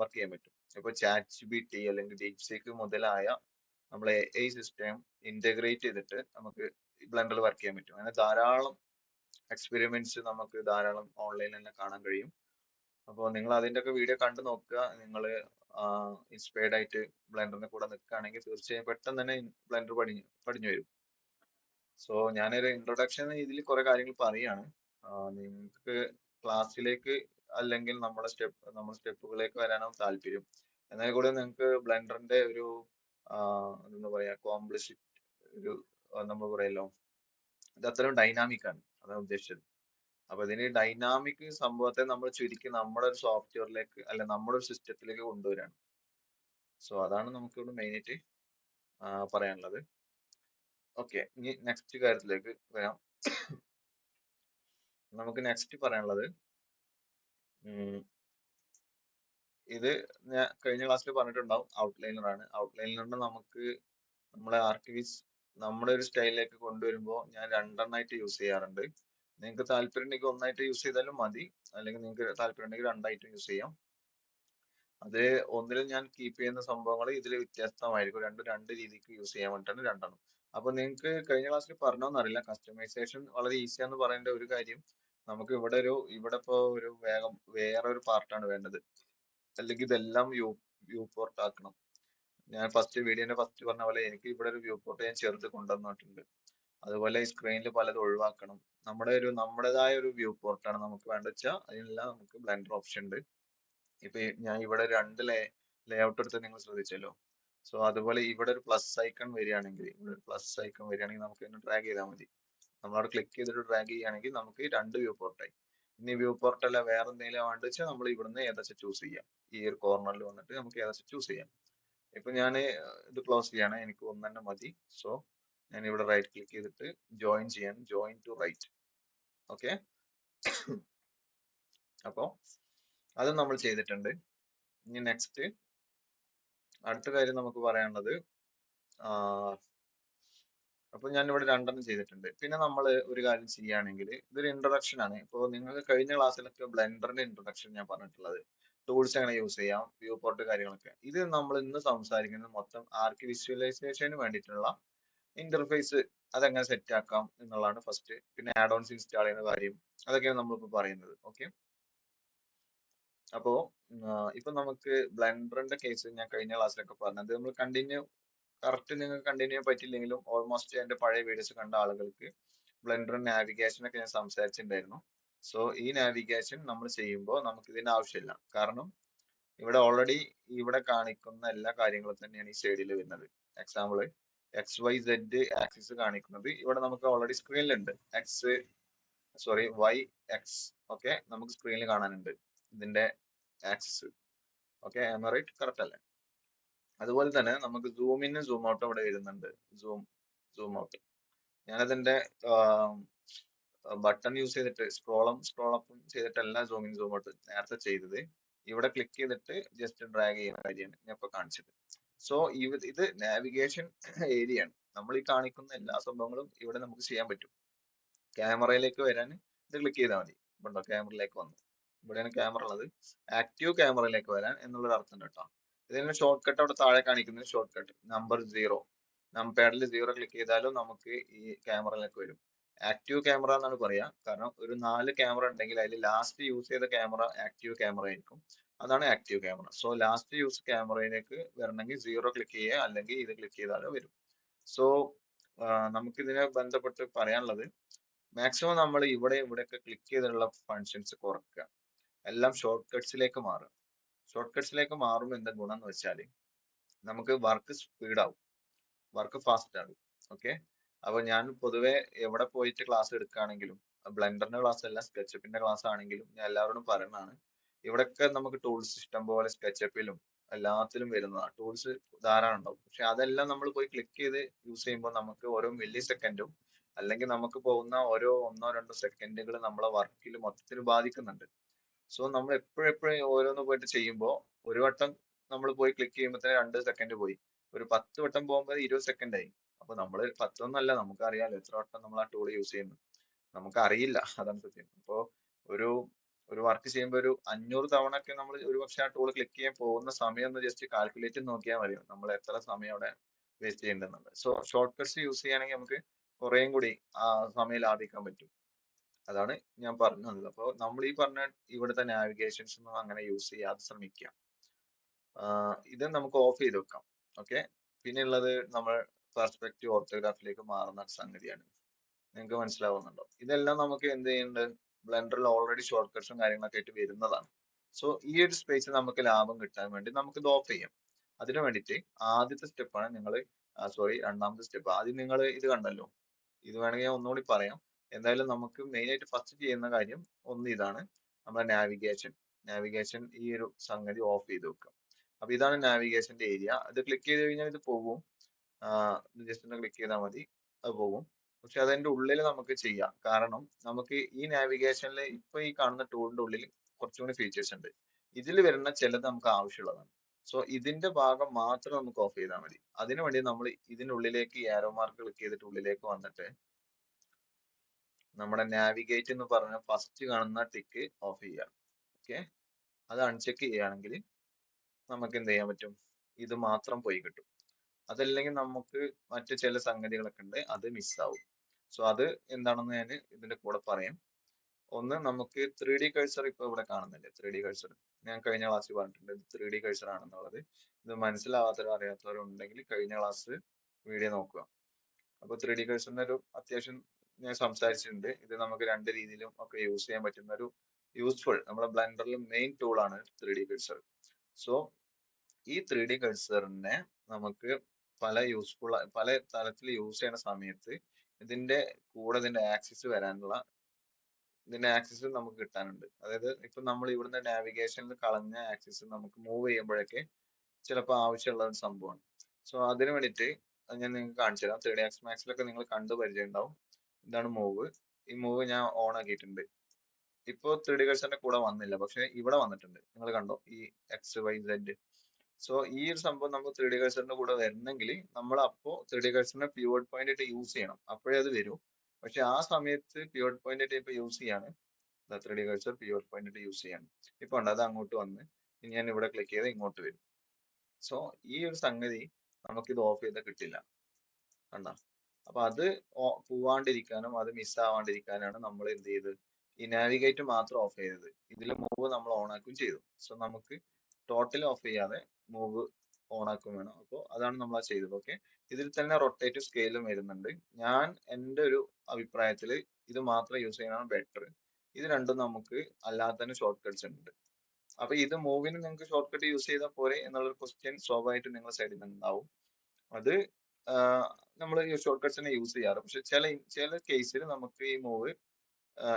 വർക്ക് ചെയ്യാൻ പറ്റും. ഇപ്പൊ ChatGPT അല്ലെങ്കിൽ DeepSeek മുതലായ നമ്മളെ AI സിസ്റ്റം ഇന്റഗ്രേറ്റ് ചെയ്തിട്ട് നമുക്ക് ബ്ലെൻഡറിൽ വർക്ക് ചെയ്യാൻ പറ്റും. അങ്ങനെ ധാരാളം എക്സ്പെരിമെന്റ്സ് നമുക്ക് ധാരാളം ഓൺലൈനിൽ തന്നെ കാണാൻ കഴിയും. അപ്പോൾ നിങ്ങൾ അതിന്റെ ഒക്കെ വീഡിയോ കണ്ടു നോക്കുക. നിങ്ങൾ ഇൻസ്പയർഡ് ആയിട്ട് ബ്ലെൻഡറിന്റെ കൂടെ നിൽക്കുകയാണെങ്കിൽ തീർച്ചയായും പെട്ടെന്ന് തന്നെ ബ്ലെൻഡർ പഠിഞ്ഞു വരും. സോ ഞാനൊരു ഇൻട്രൊഡക്ഷൻ ഇതിൽ കുറെ കാര്യങ്ങൾ പറയാണ്. നിങ്ങൾക്ക് ക്ലാസ്സിലേക്ക് അല്ലെങ്കിൽ നമ്മുടെ സ്റ്റെപ്പുകളിലേക്ക് വരാനാവും താല്പര്യം. എന്നാൽ കൂടെ നിങ്ങൾക്ക് ബ്ലെൻഡറിന്റെ ഒരു എന്താ പറയാ ഒരു നമ്മൾ പറയല്ലോ, ഇത് അത്രയും ഡൈനാമിക് ആണ്, അതാണ് ഉദ്ദേശിച്ചത്. അപ്പൊ ഇതിന് ഡൈനാമിക് സംഭവത്തെ നമ്മൾ ചുരുക്കി നമ്മുടെ ഒരു സോഫ്റ്റ്വെയറിലേക്ക് അല്ല നമ്മുടെ ഒരു സിസ്റ്റത്തിലേക്ക് കൊണ്ടുവരാണ്. സോ അതാണ് നമുക്കിവിടെ മെയിൻ ആയിട്ട് പറയാനുള്ളത്. ഓക്കെ, ഇനി നെക്സ്റ്റ് കാര്യത്തിലേക്ക് വരാം. നമുക്ക് നെക്സ്റ്റ് പറയാനുള്ളത് ഇത് ഞാൻ കഴിഞ്ഞ ക്ലാസ്സിൽ പറഞ്ഞിട്ടുണ്ടാവും, ഔട്ട്ലൈനർ ആണ്. ഔട്ട്ലൈനറിന് നമുക്ക് നമ്മളെ ആർക്കിവിസ് നമ്മുടെ ഒരു സ്റ്റൈലിലേക്ക് കൊണ്ടുവരുമ്പോൾ ഞാൻ രണ്ടെണ്ണമായിട്ട് യൂസ് ചെയ്യാറുണ്ട്. നിങ്ങൾക്ക് താല്പര്യം ഉണ്ടെങ്കിൽ ഒന്നായിട്ട് യൂസ് ചെയ്താലും മതി, അല്ലെങ്കിൽ നിങ്ങൾക്ക് താല്പര്യം ഉണ്ടെങ്കിൽ രണ്ടായിട്ട് യൂസ് ചെയ്യാം. അത് ഒന്നിലും ഞാൻ കീപ്പ് ചെയ്യുന്ന സംഭവങ്ങൾ ഇതിൽ വ്യത്യസ്തമായിരിക്കും. രണ്ടും രണ്ട് രീതിക്ക് യൂസ് ചെയ്യാൻ വേണ്ടിയിട്ടാണ് രണ്ടെണ്ണം. അപ്പൊ നിങ്ങൾക്ക് കഴിഞ്ഞ ക്ലാസ്സിൽ പറഞ്ഞോന്നറിയില്ല, കസ്റ്റമൈസേഷൻ വളരെ ഈസിയാന്ന് പറയേണ്ട ഒരു കാര്യം, നമുക്ക് ഇവിടെ ഇപ്പോ ഒരു വേറൊരു പാർട്ടാണ് വേണ്ടത്, അല്ലെങ്കിൽ ഇതെല്ലാം വ്യൂ പോർട്ട് ആക്കണം. ഞാൻ വീഡിയോന്റെ ഫസ്റ്റ് പറഞ്ഞ പോലെ എനിക്ക് ഇവിടെ ഒരു വ്യൂ പോർട്ട് ഞാൻ ചെറുത് കൊണ്ടുവന്നിട്ടുണ്ട്. അതുപോലെ ഈ സ്ക്രീനിൽ പലതും ഒഴിവാക്കണം. നമ്മുടേതായ ഒരു വ്യൂ പോർട്ടാണ് നമുക്ക് വേണ്ട വെച്ചാൽ അതിനെല്ലാം നമുക്ക് ബ്ലെൻഡർ ഓപ്ഷൻ ഉണ്ട്. ഇപ്പൊ ഞാൻ ഇവിടെ രണ്ട് ലേഔട്ട് എടുത്ത് നിങ്ങൾ ശ്രദ്ധിച്ചല്ലോ. സോ അതുപോലെ ഇവിടെ ഒരു പ്ലസ് ഐക്കൺ വരികയാണെങ്കിൽ നമുക്ക് ഇതിനെ ഡ്രാഗ് ചെയ്താൽ മതി. നമ്മളവിടെ ക്ലിക്ക് ചെയ്തിട്ട് ഡ്രാഗ് ചെയ്യുകയാണെങ്കിൽ നമുക്ക് രണ്ട് വ്യൂ പോർട്ടായി. ഇനി വ്യൂ പോർട്ട് അല്ല വേറെ എന്തെങ്കിലും വേണ്ട വെച്ചാൽ നമ്മൾ ഇവിടുന്ന് ഏതാച്ചാ ചൂസ് ചെയ്യാം. ഈ ഒരു കോർണറിൽ വന്നിട്ട് നമുക്ക് ഏതാച്ചാ ചൂസ് ചെയ്യാം. ഇപ്പൊ ഞാൻ ഇത് ക്ലോസ് ചെയ്യാണ്, എനിക്ക് ഒന്ന് തന്നെ മതി. സോ ഞാൻ ഇവിടെ റൈറ്റ് ക്ലിക്ക് ചെയ്തിട്ട് ജോയിൻ ടു റൈറ്റ്. ഓക്കെ, അപ്പോ അത് നമ്മൾ ചെയ്തിട്ടുണ്ട്. ഇനി നെക്സ്റ്റ് അടുത്ത കാര്യം നമുക്ക് പറയാനുള്ളത്, അപ്പൊ ഞാൻ ഇവിടെ രണ്ടെണ്ണം ചെയ്തിട്ടുണ്ട്. പിന്നെ നമ്മൾ ഒരു കാര്യം ചെയ്യുകയാണെങ്കിൽ ഇതൊരു ഇൻട്രൊഡക്ഷൻ ആണ്. ഇപ്പോൾ നിങ്ങൾക്ക് കഴിഞ്ഞ ക്ലാസ്സിലൊക്കെ ബ്ലെൻഡറിന്റെ ഇൻട്രൊഡക്ഷൻ ഞാൻ പറഞ്ഞിട്ടുള്ളത്, ടൂൾസ് എങ്ങനെ യൂസ് ചെയ്യാം, വ്യൂ പോർട്ട് കാര്യങ്ങളൊക്കെ. ഇത് നമ്മൾ ഇന്ന് സംസാരിക്കുന്നത് മൊത്തം ആർക്ക് വിഷ്വലൈസേഷന് വേണ്ടിയിട്ടുള്ള ഇന്റർഫേസ് അതെങ്ങനെ സെറ്റ് ആക്കാം എന്നുള്ളതാണ് ഫസ്റ്റ്. പിന്നെ ആഡ് ഓൺസ് ഇൻസ്റ്റാൾ ചെയ്യുന്ന കാര്യം, അതൊക്കെയാണ് നമ്മളിപ്പോൾ പറയുന്നത്. ഓക്കെ, അപ്പോ ഇപ്പൊ നമുക്ക് ബ്ലെൻഡറിന്റെ കേസ് ഞാൻ കഴിഞ്ഞ ക്ലാസ്സിലൊക്കെ പറഞ്ഞത് നമ്മൾ കറക്റ്റ് നിങ്ങൾക്ക് കണ്ടിന്യൂ ചെയ്യാൻ പറ്റില്ലെങ്കിലും ഓൾമോസ്റ്റ് എന്റെ പഴയ വീഡിയോസ് കണ്ട ആളുകൾക്ക് ബ്ലെൻഡർ നാവിഗേഷൻ ഒക്കെ ഞാൻ സംസാരിച്ചിട്ടുണ്ടായിരുന്നു. സോ ഈ നാവിഗേഷൻ നമ്മൾ ചെയ്യുമ്പോൾ നമുക്ക് ഇതിന്റെ ആവശ്യമില്ല. കാരണം ഇവിടെ ഓൾറെഡി ഇവിടെ കാണിക്കുന്ന എല്ലാ കാര്യങ്ങളും തന്നെയാണ് ഈ സൈഡിൽ വരുന്നത്. എക്സാമ്പിള് XYZ ആക്സിസ് കാണിക്കുന്നത് ഇവിടെ നമുക്ക് ഓൾറെഡി സ്ക്രീനിലുണ്ട്. Y X ഒക്കെ നമുക്ക് സ്ക്രീനിൽ കാണാനുണ്ട്. ഇതിന്റെ ആക്സിസ്. Okay, right? കറക്റ്റ് അല്ലേ? അതുപോലെ തന്നെ നമുക്ക് സൂം ഇന്നും സൂം ഔട്ടും ഇവിടെ വരുന്നുണ്ട്. Zoom zoom out. ഞാനതിന്റെ ബട്ടൺ യൂസ് ചെയ്തിട്ട് സ്ക്രോൾ അപ്പും ചെയ്തിട്ടല്ല സൂം ഇൻ സൂം ഔട്ട് നേരത്തെ ചെയ്തത്. ഇവിടെ ക്ലിക്ക് ചെയ്തിട്ട് ജസ്റ്റ് ഡ്രാഗ് ചെയ്യുന്ന കാര്യമാണ് ഞാൻ ഇപ്പൊ കാണിച്ചത്. സോ ഇത് നാവിഗേഷൻ ഏരിയ ആണ്. നമ്മൾ ഈ കാണിക്കുന്ന എല്ലാ സംഭവങ്ങളും ഇവിടെ നമുക്ക് ചെയ്യാൻ പറ്റും. ക്യാമറയിലേക്ക് വരാൻ ഇത് ക്ലിക്ക് ചെയ്താൽ മതി. ഇപ്പൊ ക്യാമറയിലേക്ക് വന്നു. ഇവിടെയാണ് ക്യാമറ ഉള്ളത്. ആക്റ്റീവ് ക്യാമറയിലേക്ക് വരാൻ എന്നുള്ളൊരു അർത്ഥം കേട്ടോ. ഇതിന് ഷോർട്ട് കട്ട് അവിടെ താഴെ കാണിക്കുന്നത് ഷോർട്ട് കട്ട് നമ്പർ 0. നമ്പറിൽ 0 ക്ലിക്ക് ചെയ്താലും നമുക്ക് ഈ ക്യാമറയിലേക്ക് വരും. ആക്റ്റീവ് ക്യാമറ എന്നാണ് പറയാ. കാരണം ഒരു 4 ക്യാമറ ഉണ്ടെങ്കിൽ അതിൽ ലാസ്റ്റ് യൂസ് ചെയ്ത ക്യാമറ ആക്റ്റീവ് ക്യാമറ ആയിരിക്കും. അതാണ് active camera. So last use ക്യാമറയിലേക്ക് വരണമെങ്കിൽ 0 ക്ലിക്ക് ചെയ്യുക, അല്ലെങ്കിൽ ഇത് ക്ലിക്ക് ചെയ്താലോ വരും. സോ നമുക്ക് ഇതിനെ ബന്ധപ്പെട്ട് പറയാനുള്ളത്, മാക്സിമം നമ്മൾ ഇവിടെയൊക്കെ ക്ലിക്ക് ചെയ്തിട്ടുള്ള ഫങ്ഷൻസ് കുറക്കുക. എല്ലാം ഷോർട്ട് കട്ട്സിലേക്ക് മാറുക. ഷോർട്ട് കട്ട്സിലേക്ക് മാറുമ്പോൾ എന്താ ഗുണം എന്ന് വെച്ചാൽ നമുക്ക് വർക്ക് സ്പീഡ് ആവും, വർക്ക് ഫാസ്റ്റ് ആകും. ഓക്കെ, അപ്പൊ ഞാൻ പൊതുവെ എവിടെ പോയിട്ട് ക്ലാസ് എടുക്കുകയാണെങ്കിലും, ബ്ലെൻഡറിന്റെ ക്ലാസ് അല്ല സ്കെച്ചപ്പിന്റെ ക്ലാസ് ആണെങ്കിലും, ഞാൻ എല്ലാവരോടും പറയുന്നതാണ്, ഇവിടെയൊക്കെ നമുക്ക് ടൂൾസ് ഇഷ്ടം പോലെ സ്കെച്ചപ്പിലും എല്ലാത്തിലും വരുന്നതാണ്. ടൂൾസ് ധാരാളം ഉണ്ടാവും. പക്ഷെ അതെല്ലാം നമ്മൾ പോയി ക്ലിക്ക് ചെയ്ത് യൂസ് ചെയ്യുമ്പോൾ നമുക്ക് ഓരോ മില്ലി സെക്കൻഡും, അല്ലെങ്കിൽ നമുക്ക് പോകുന്ന ഓരോ 1-2 സെക്കൻഡുകൾ നമ്മളെ വർക്കിൽ മൊത്തത്തിൽ ബാധിക്കുന്നുണ്ട്. സോ നമ്മൾ എപ്പോഴെപ്പോഴും ഓരോന്ന് പോയിട്ട് ചെയ്യുമ്പോൾ, ഒരു വട്ടം നമ്മൾ പോയി ക്ലിക്ക് ചെയ്യുമ്പോൾ തന്നെ 2 സെക്കൻഡ് പോയി. ഒരു 10 വട്ടം പോകുമ്പോൾ 20 സെക്കൻഡ് ആയി. അപ്പൊ നമ്മൾ 10 നമുക്കറിയാലോ എത്ര വട്ടം നമ്മൾ ആ ടൂൾ യൂസ് ചെയ്യുന്നു. നമുക്കറിയില്ല, അതാണ് സത്യം. അപ്പോ ഒരു ഒരു വർക്ക് ചെയ്യുമ്പോൾ ഒരു 500 തവണ ഒക്കെ നമ്മൾ ഒരു പക്ഷെ ആ ടൂൾ ക്ലിക്ക് ചെയ്യാൻ പോകുന്ന സമയം ഒന്ന് ജസ്റ്റ് കാൽക്കുലേറ്റ് നോക്കിയാൽ മതി, നമ്മൾ എത്ര സമയം അവിടെ വേസ്റ്റ് ചെയ്യേണ്ടതെന്നുണ്ട്. സോ ഷോർട്ട് കട്ട്സ് യൂസ് ചെയ്യുകയാണെങ്കിൽ നമുക്ക് കുറേയും കൂടി ആ സമയം ലാഭിക്കാൻ പറ്റും. അതാണ് ഞാൻ പറഞ്ഞു തന്നത്. അപ്പോൾ നമ്മൾ ഈ പറഞ്ഞ ഇവിടുത്തെ നാവിഗേഷൻസ് ഒന്നും അങ്ങനെ യൂസ് ചെയ്യാതെ ശ്രമിക്കുക. ഇത് നമുക്ക് ഓഫ് ചെയ്ത് വെക്കാം. ഓക്കെ, പിന്നെ ഉള്ളത് നമ്മൾ പെർസ്പെക്റ്റീവ് ഓർത്തോഗ്രാഫിലേക്ക് മാറുന്ന സംഗതിയാണ്. നിങ്ങൾക്ക് മനസ്സിലാവുന്നുണ്ടോ? ഇതെല്ലാം നമുക്ക് എന്ത് ചെയ്യുന്നുണ്ട്, ബ്ലെൻഡറിൽ ഓൾറെഡി ഷോർട്ട് കട്ട്സും കാര്യങ്ങളൊക്കെ ആയിട്ട് വരുന്നതാണ്. സോ ഈ ഒരു സ്പേസ് നമുക്ക് ലാഭം കിട്ടാൻ വേണ്ടി നമുക്ക് ഇത് ഓഫ് ചെയ്യാം. അതിനു വേണ്ടിയിട്ട് ആദ്യത്തെ സ്റ്റെപ്പാണ് നിങ്ങൾ, രണ്ടാമത്തെ സ്റ്റെപ്പ്. ആദ്യം നിങ്ങൾ ഇത് കണ്ടല്ലോ, ഇത് വേണമെങ്കിൽ ഞാൻ ഒന്നുകൂടി പറയാം. എന്തായാലും നമുക്ക് മെയിൻ ആയിട്ട് ഫസ്റ്റ് ചെയ്യുന്ന കാര്യം ഒന്ന് ഇതാണ്, നമ്മുടെ നാവിഗേഷൻ ഈ ഒരു സംഗതി ഓഫ് ചെയ്ത് വെക്കുക. അപ്പൊ ഇതാണ് നാവിഗേഷന്റെ ഏരിയ. ഇത് ക്ലിക്ക് ചെയ്ത് കഴിഞ്ഞാൽ ഇത് പോകും. ജസ്റ്റ് ഒന്ന് ക്ലിക്ക് ചെയ്താൽ മതി, അത് പോകും. പക്ഷെ അതിന്റെ ഉള്ളിൽ നമുക്ക് ചെയ്യാം. കാരണം നമുക്ക് ഈ നാവിഗേഷനിൽ ഇപ്പൊ ഈ കാണുന്ന ടൂളിന്റെ ഉള്ളിൽ കുറച്ചും കൂടി ഫീച്ചേഴ്സ് ഉണ്ട്. ഇതിൽ വരുന്ന ചിലത് നമുക്ക് ആവശ്യമുള്ളതാണ്. സോ ഇതിന്റെ ഭാഗം മാത്രം നമുക്ക് ഓഫ് ചെയ്താൽ മതി. അതിനു വേണ്ടി നമ്മൾ ഇതിനുള്ളിലേക്ക് ആരോ മാർക്ക് ക്ലിക്ക് ചെയ്തിട്ട് ഉള്ളിലേക്ക് വന്നിട്ട് നമ്മുടെ നാവിഗേറ്റ് എന്ന് പറഞ്ഞ ഫസ്റ്റ് കാണുന്ന ടിക്ക് ഓഫ് ചെയ്യുക. ഓക്കെ, അത് അൺചെക്ക് ചെയ്യുകയാണെങ്കിൽ നമുക്ക് എന്ത് ചെയ്യാൻ പറ്റും, ഇത് മാത്രം പോയി കിട്ടും. അതല്ലെങ്കിൽ നമുക്ക് മറ്റു ചില സംഗതികളൊക്കെ ഉണ്ട്, അത് മിസ്സാവും. സോ അത് എന്താണെന്ന് ഞാൻ ഇതിന്റെ കൂടെ പറയാം. ഒന്ന്, നമുക്ക് 3D കഴ്സർ ഇപ്പൊ ഇവിടെ കാണുന്നില്ലേ, 3D കഴ്സർ ഞാൻ കഴിഞ്ഞ ക്ലാസ്സിൽ പറഞ്ഞിട്ടുണ്ട് 3D കഴ്സർ ആണെന്നുള്ളത്. ഇത് മനസ്സിലാവാത്തവരോ അറിയാത്തവരോ ഉണ്ടെങ്കിൽ കഴിഞ്ഞ ക്ലാസ് വീഡിയോ നോക്കുക. അപ്പൊ 3D കഴ്സറിന്റെ ഒരു അത്യാവശ്യം ഞാൻ സംസാരിച്ചിട്ടുണ്ട്. ഇത് നമുക്ക് രണ്ട് രീതിയിലും ഒക്കെ യൂസ് ചെയ്യാൻ പറ്റുന്ന ഒരു യൂസ്ഫുൾ, നമ്മുടെ ബ്ലെൻഡറിൽ മെയിൻ ടൂൾ ആണ് 3D കഴ്സർ. സോ ഈ 3D കഴ്സറിനെ നമുക്ക് പല തലത്തിൽ യൂസ് ചെയ്യുന്ന സമയത്ത് ഇതിന്റെ കൂടെ ഇതിന്റെ ആക്സിസ് നമുക്ക് കിട്ടാനുണ്ട്. അതായത് ഇപ്പൊ നമ്മൾ ഇവിടുന്ന് നാവിഗേഷനിൽ കളഞ്ഞ ആക്സിസ് നമുക്ക് മൂവ് ചെയ്യുമ്പോഴൊക്കെ ചിലപ്പോൾ ആവശ്യമുള്ള ഒരു സംഭവമാണ്. സോ അതിന് വേണ്ടിയിട്ട് ഞാൻ നിങ്ങൾക്ക് കാണിച്ചു തരാം. 3ds Maxലൊക്കെ നിങ്ങൾ കണ്ടു പരിചയം ഉണ്ടാവും. ഇതാണ് മൂവ്. ഈ മൂവ് ഞാൻ ഓൺ ആക്കിയിട്ടുണ്ട്. ഇപ്പോ 3D കഴ്സറിന്റെ കൂടെ വന്നില്ല, പക്ഷെ ഇവിടെ വന്നിട്ടുണ്ട്. നിങ്ങൾ കണ്ടോ ഈ XYZ. സോ ഈ ഒരു സംഭവം നമുക്ക് 3D കഴ്സറിന്റെ കൂടെ വരണമെങ്കിൽ നമ്മൾ അപ്പോ 3D കഴ്സറിനെ പിവോട്ട് പോയിന്റ് ആയിട്ട് യൂസ് ചെയ്യണം, അപ്പോഴേ അത് വരൂ. പക്ഷെ ആ സമയത്ത് പിവോട്ട് പോയിന്റ് ആയിട്ട് ഇപ്പൊ യൂസ് ചെയ്യാണ്, 3D കഴ്സർ പിവോട്ട് പോയിന്റ് ആയിട്ട് യൂസ് ചെയ്യാണ്. ഇപ്പൊ ഉണ്ട്, അത് അങ്ങോട്ട് വന്ന് ഇനി ഞാൻ ഇവിടെ ക്ലിക്ക് ചെയ്ത് ഇങ്ങോട്ട് വരും. സോ ഈ ഒരു സംഗതി നമുക്കിത് ഓഫ് ചെയ്ത് കിട്ടില്ല, കണ്ട. അപ്പൊ അത് പോവാണ്ടിരിക്കാനും അത് മിസ് ആവാണ്ടിരിക്കാനാണ് നമ്മൾ എന്ത് ചെയ്ത് ഈ നാവിഗേറ്റ് മാത്രം ഓഫ് ചെയ്തത്. ഇതിൽ മൂവ് നമ്മൾ ഓൺ ആക്കുകയും ചെയ്തു. സോ നമുക്ക് ടോട്ടൽ ഓഫ് ചെയ്യാതെ മൂവ് ഓൺ ആക്കുകയും വേണം. അപ്പോൾ അതാണ് നമ്മൾ ആ ചെയ്തത്. ഓക്കെ, ഇതിൽ തന്നെ റൊട്ടേറ്റ് സ്കെയിലും വരുന്നുണ്ട്. ഞാൻ എൻ്റെ ഒരു അഭിപ്രായത്തിൽ ഇത് മാത്രം യൂസ് ചെയ്യാനാണ് ബെറ്റർ. ഇത് രണ്ടും നമുക്ക് അല്ലാതെ തന്നെ ഷോർട്ട് കട്ട്സ് ഉണ്ട്. അപ്പൊ ഇത് മൂവിന് നിങ്ങൾക്ക് ഷോർട്ട് കട്ട് യൂസ് ചെയ്താൽ പോരെ എന്നുള്ളൊരു ക്വസ്റ്റ്യൻ സ്വാഭാവികമായിട്ടും നിങ്ങളുടെ സൈഡിൽ നിന്ന് ഉണ്ടാവും. അത് നമ്മൾ ഈ ഷോർട്ട് കട്ട്സിനെ യൂസ് ചെയ്യാറ്. പക്ഷെ ചില കേസിൽ നമുക്ക് ഈ മൂവ്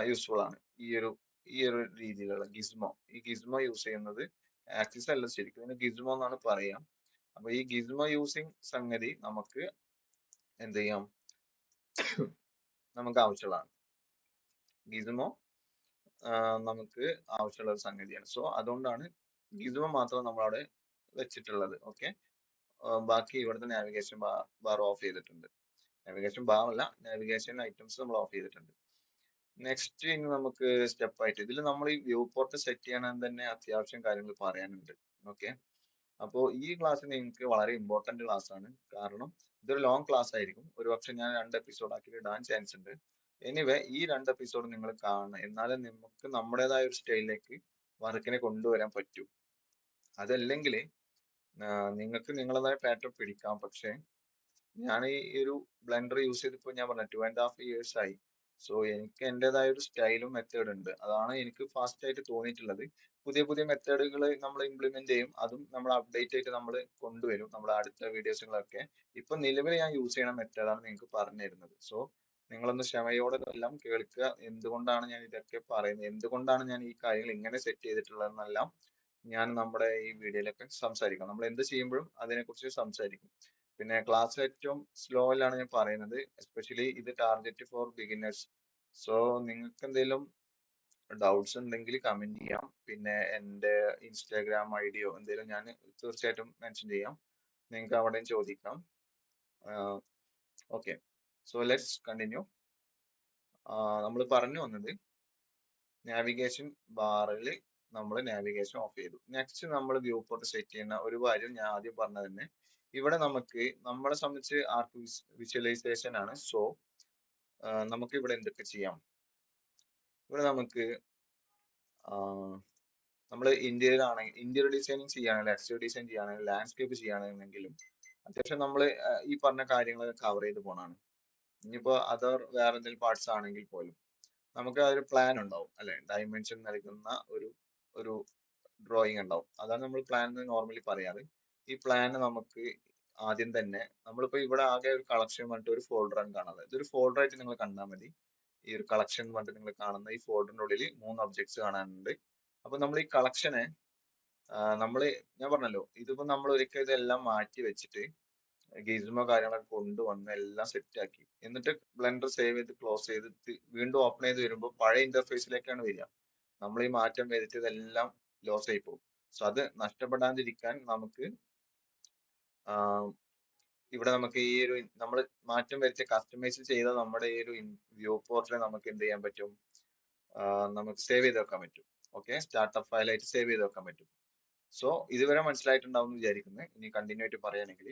യൂസ്ഫുൾ ആണ്, ഈ ഒരു ഈ ഒരു രീതിയിലുള്ള ഗിസ്മോ, ഈ ഗിസ്മോ യൂസ് ചെയ്യുന്നത് ആക്സിസ് അല്ല, ശരിക്കും ഇതിന് ഗിസ്മോ എന്നാണ് പറയാം. അപ്പൊ ഈ ഗിസ്മോ യൂസിങ് സംഗതി നമുക്ക് എന്ത് ചെയ്യാം, നമുക്ക് ആവശ്യമുള്ളതാണ്. ഗിസ്മോ നമുക്ക് ആവശ്യമുള്ള ഒരു സംഗതിയാണ്. സോ അതുകൊണ്ടാണ് ഗിസ്മോ മാത്രം നമ്മളവിടെ വെച്ചിട്ടുള്ളത്. ഓക്കെ, ബാക്കി ഇവിടുത്തെ നാവിഗേഷൻ ബാർ ഓഫ് ചെയ്തിട്ടുണ്ട്. നാവിഗേഷൻ ബാർ അല്ല, നാവിഗേഷൻ ഐറ്റംസ് നമ്മൾ ഓഫ് ചെയ്തിട്ടുണ്ട്. നെക്സ്റ്റ് ഇനി നമുക്ക് സ്റ്റെപ്പ് ആയിട്ട് ഇതിൽ നമ്മൾ ഈ വ്യൂ പോർട്ട് സെറ്റ് ചെയ്യണമെന്ന് തന്നെ അത്യാവശ്യം കാര്യങ്ങൾ പറയാനുണ്ട്. ഓക്കെ, അപ്പോൾ ഈ ക്ലാസ് നിങ്ങൾക്ക് വളരെ ഇമ്പോർട്ടന്റ് ക്ലാസ് ആണ്. കാരണം ഇതൊരു ലോങ് ക്ലാസ് ആയിരിക്കും. ഒരുപക്ഷെ ഞാൻ 2 എപ്പിസോഡ് ആക്കി ഇടാൻ ചാൻസ് ഉണ്ട്. എനിവേ ഈ 2 എപ്പിസോഡ് നിങ്ങൾ കാണണം, എന്നാലേ നമുക്ക് നമ്മുടേതായ ഒരു സ്റ്റൈലിലേക്ക് വർക്കിനെ കൊണ്ടുവരാൻ പറ്റൂ. അതല്ലെങ്കിൽ നിങ്ങൾക്ക് നിങ്ങളതായ പാറ്റേൺ പിടിക്കാം. പക്ഷെ ഞാൻ ഈ ഒരു ബ്ലെൻഡർ യൂസ് ചെയ്തിപ്പോ ഞാൻ പറഞ്ഞ 2.5 years ആയി. സോ എനിക്ക് എന്റേതായ ഒരു സ്റ്റൈലും മെത്തേഡ് ഉണ്ട്. അതാണ് എനിക്ക് ഫാസ്റ്റ് ആയിട്ട് തോന്നിയിട്ടുള്ളത്. പുതിയ പുതിയ മെത്തേഡുകൾ നമ്മൾ ഇംപ്ലിമെന്റ് ചെയ്യും, അതും നമ്മൾ അപ്ഡേറ്റ് ആയിട്ട് നമ്മൾ കൊണ്ടുവരും നമ്മുടെ അടുത്ത വീഡിയോസുകളൊക്കെ. ഇപ്പൊ നിലവിൽ ഞാൻ യൂസ് ചെയ്യുന്ന മെത്തേഡാണ് നിങ്ങൾക്ക് പറഞ്ഞു തരുന്നത്. സോ നിങ്ങളൊന്ന് ക്ഷമയോടെ എല്ലാം കേൾക്കുക. എന്തുകൊണ്ടാണ് ഞാൻ ഇതൊക്കെ പറയുന്നത്, എന്തുകൊണ്ടാണ് ഞാൻ ഈ കാര്യങ്ങൾ ഇങ്ങനെ സെറ്റ് ചെയ്തിട്ടുള്ളതെന്നെല്ലാം ഞാൻ നമ്മുടെ ഈ വീഡിയോയിലൊക്കെ സംസാരിക്കാം. നമ്മൾ എന്ത് ചെയ്യുമ്പോഴും അതിനെക്കുറിച്ച് സംസാരിക്കും. പിന്നെ ക്ലാസ് ഏറ്റവും സ്ലോയിലാണ് ഞാൻ പറയുന്നത്, എസ്പെഷ്യലി ഇത് ടാർഗറ്റ് ഫോർ ബിഗിനേഴ്സ്. സോ നിങ്ങൾക്ക് എന്തെങ്കിലും ഡൗട്ട്സ് ഉണ്ടെങ്കിൽ കമന്റ് ചെയ്യാം. പിന്നെ എൻ്റെ ഇൻസ്റ്റാഗ്രാം ഐഡിയോ എന്തെങ്കിലും ഞാൻ തീർച്ചയായിട്ടും മെൻഷൻ ചെയ്യാം, നിങ്ങൾക്ക് അവിടെയും ചോദിക്കാം. Okay, so let's continue. നമ്മൾ പറഞ്ഞു വന്നത് നാവിഗേഷൻ ബാറിൽ നമ്മൾ നാവിഗേഷൻ ഓഫ് ചെയ്തു. നെക്സ്റ്റ് നമ്മൾ വ്യൂ പോർട്ട് സെറ്റ് ചെയ്യുന്ന ഒരു കാര്യം ഞാൻ ആദ്യം പറഞ്ഞത് തന്നെ, ഇവിടെ നമുക്ക് നമ്മളെ സംബന്ധിച്ച് ആർക്ക് വിഷ്വലൈസേഷൻ ആണ്. സോ നമുക്ക് ഇവിടെ എന്തൊക്കെ ചെയ്യാം, ഇവിടെ നമുക്ക് നമ്മൾ ഇന്റീരിയർ ആണെങ്കിൽ ഇന്റീരിയർ ഡിസൈനിങ് ചെയ്യുകയാണെങ്കിൽ, എക്സ്റ്റീരിയർ ഡിസൈൻ ചെയ്യുകയാണെങ്കിൽ, ലാൻഡ്സ്കേപ്പ് ചെയ്യുകയാണെങ്കിലും അത്യാവശ്യം നമ്മൾ ഈ പറഞ്ഞ കാര്യങ്ങൾ കവർ ചെയ്ത് പോകണമാണ്. ഇനിയിപ്പോ അതർ വേറെ എന്തെങ്കിലും പാർട്സ് ആണെങ്കിൽ പോലും നമുക്ക് ആ ഒരു പ്ലാൻ ഉണ്ടാവും അല്ലെ, ഡയമെൻഷൻ നൽകുന്ന ഒരു ഒരു ഡ്രോയിങ് ഉണ്ടാവും. അതാണ് നമ്മൾ പ്ലാൻ എന്ന് നോർമലി പറയാറ്. ഈ പ്ലാൻ നമുക്ക് ആദ്യം തന്നെ നമ്മളിപ്പോ ഇവിടെ ആകെ ഒരു കളക്ഷൻ പറഞ്ഞിട്ട് ഒരു ഫോൾഡറാണ് കാണുന്നത്. ഇതൊരു ഫോൾഡർ ആയിട്ട് നിങ്ങൾ കണ്ടാൽ മതി. ഈ ഒരു കളക്ഷൻ പറഞ്ഞിട്ട് നിങ്ങൾ കാണുന്ന ഈ ഫോൾഡറിന്റെ ഉള്ളിൽ 3 ഒബ്ജക്ട്സ് കാണാനുണ്ട്. അപ്പൊ നമ്മൾ ഈ കളക്ഷനെ ഞാൻ പറഞ്ഞല്ലോ, ഇതിപ്പോ നമ്മൾ ഒരിക്കൽ ഇതെല്ലാം മാറ്റി വെച്ചിട്ട് ഗിസ്മോ കാര്യങ്ങളൊക്കെ കൊണ്ടുവന്ന് എല്ലാം സെറ്റ് ആക്കി, എന്നിട്ട് ബ്ലെൻഡർ സേവ് ചെയ്ത് ക്ലോസ് ചെയ്ത് വീണ്ടും ഓപ്പൺ ചെയ്ത് വരുമ്പോൾ പഴയ ഇന്റർഫേസിലേക്കാണ് വരിക. നമ്മൾ ഈ മാറ്റം വരുത്തിയതെല്ലാം ലോസ് ആയി പോകും. സോ അത് നഷ്ടപ്പെടാതിരിക്കാൻ നമുക്ക് ഇവിടെ നമുക്ക് ഈ ഒരു നമ്മൾ മാറ്റം വരുത്തിയ കസ്റ്റമൈസ് ചെയ്ത നമ്മുടെ ഈ ഒരു വ്യൂ പോർട്ടിൽ നമുക്ക് എന്ത് ചെയ്യാൻ പറ്റും, നമുക്ക് സേവ് ചെയ്ത് വെക്കാൻ പറ്റും. ഓക്കെ, സ്റ്റാർട്ടപ്പ് ഫയലായിട്ട് സേവ് ചെയ്ത് വെക്കാൻ പറ്റും. സോ ഇതുവരെ മനസ്സിലായിട്ടുണ്ടാവും എന്ന് വിചാരിക്കുന്നത്. ഇനി കണ്ടിന്യൂ ആയിട്ട് പറയുകയാണെങ്കിൽ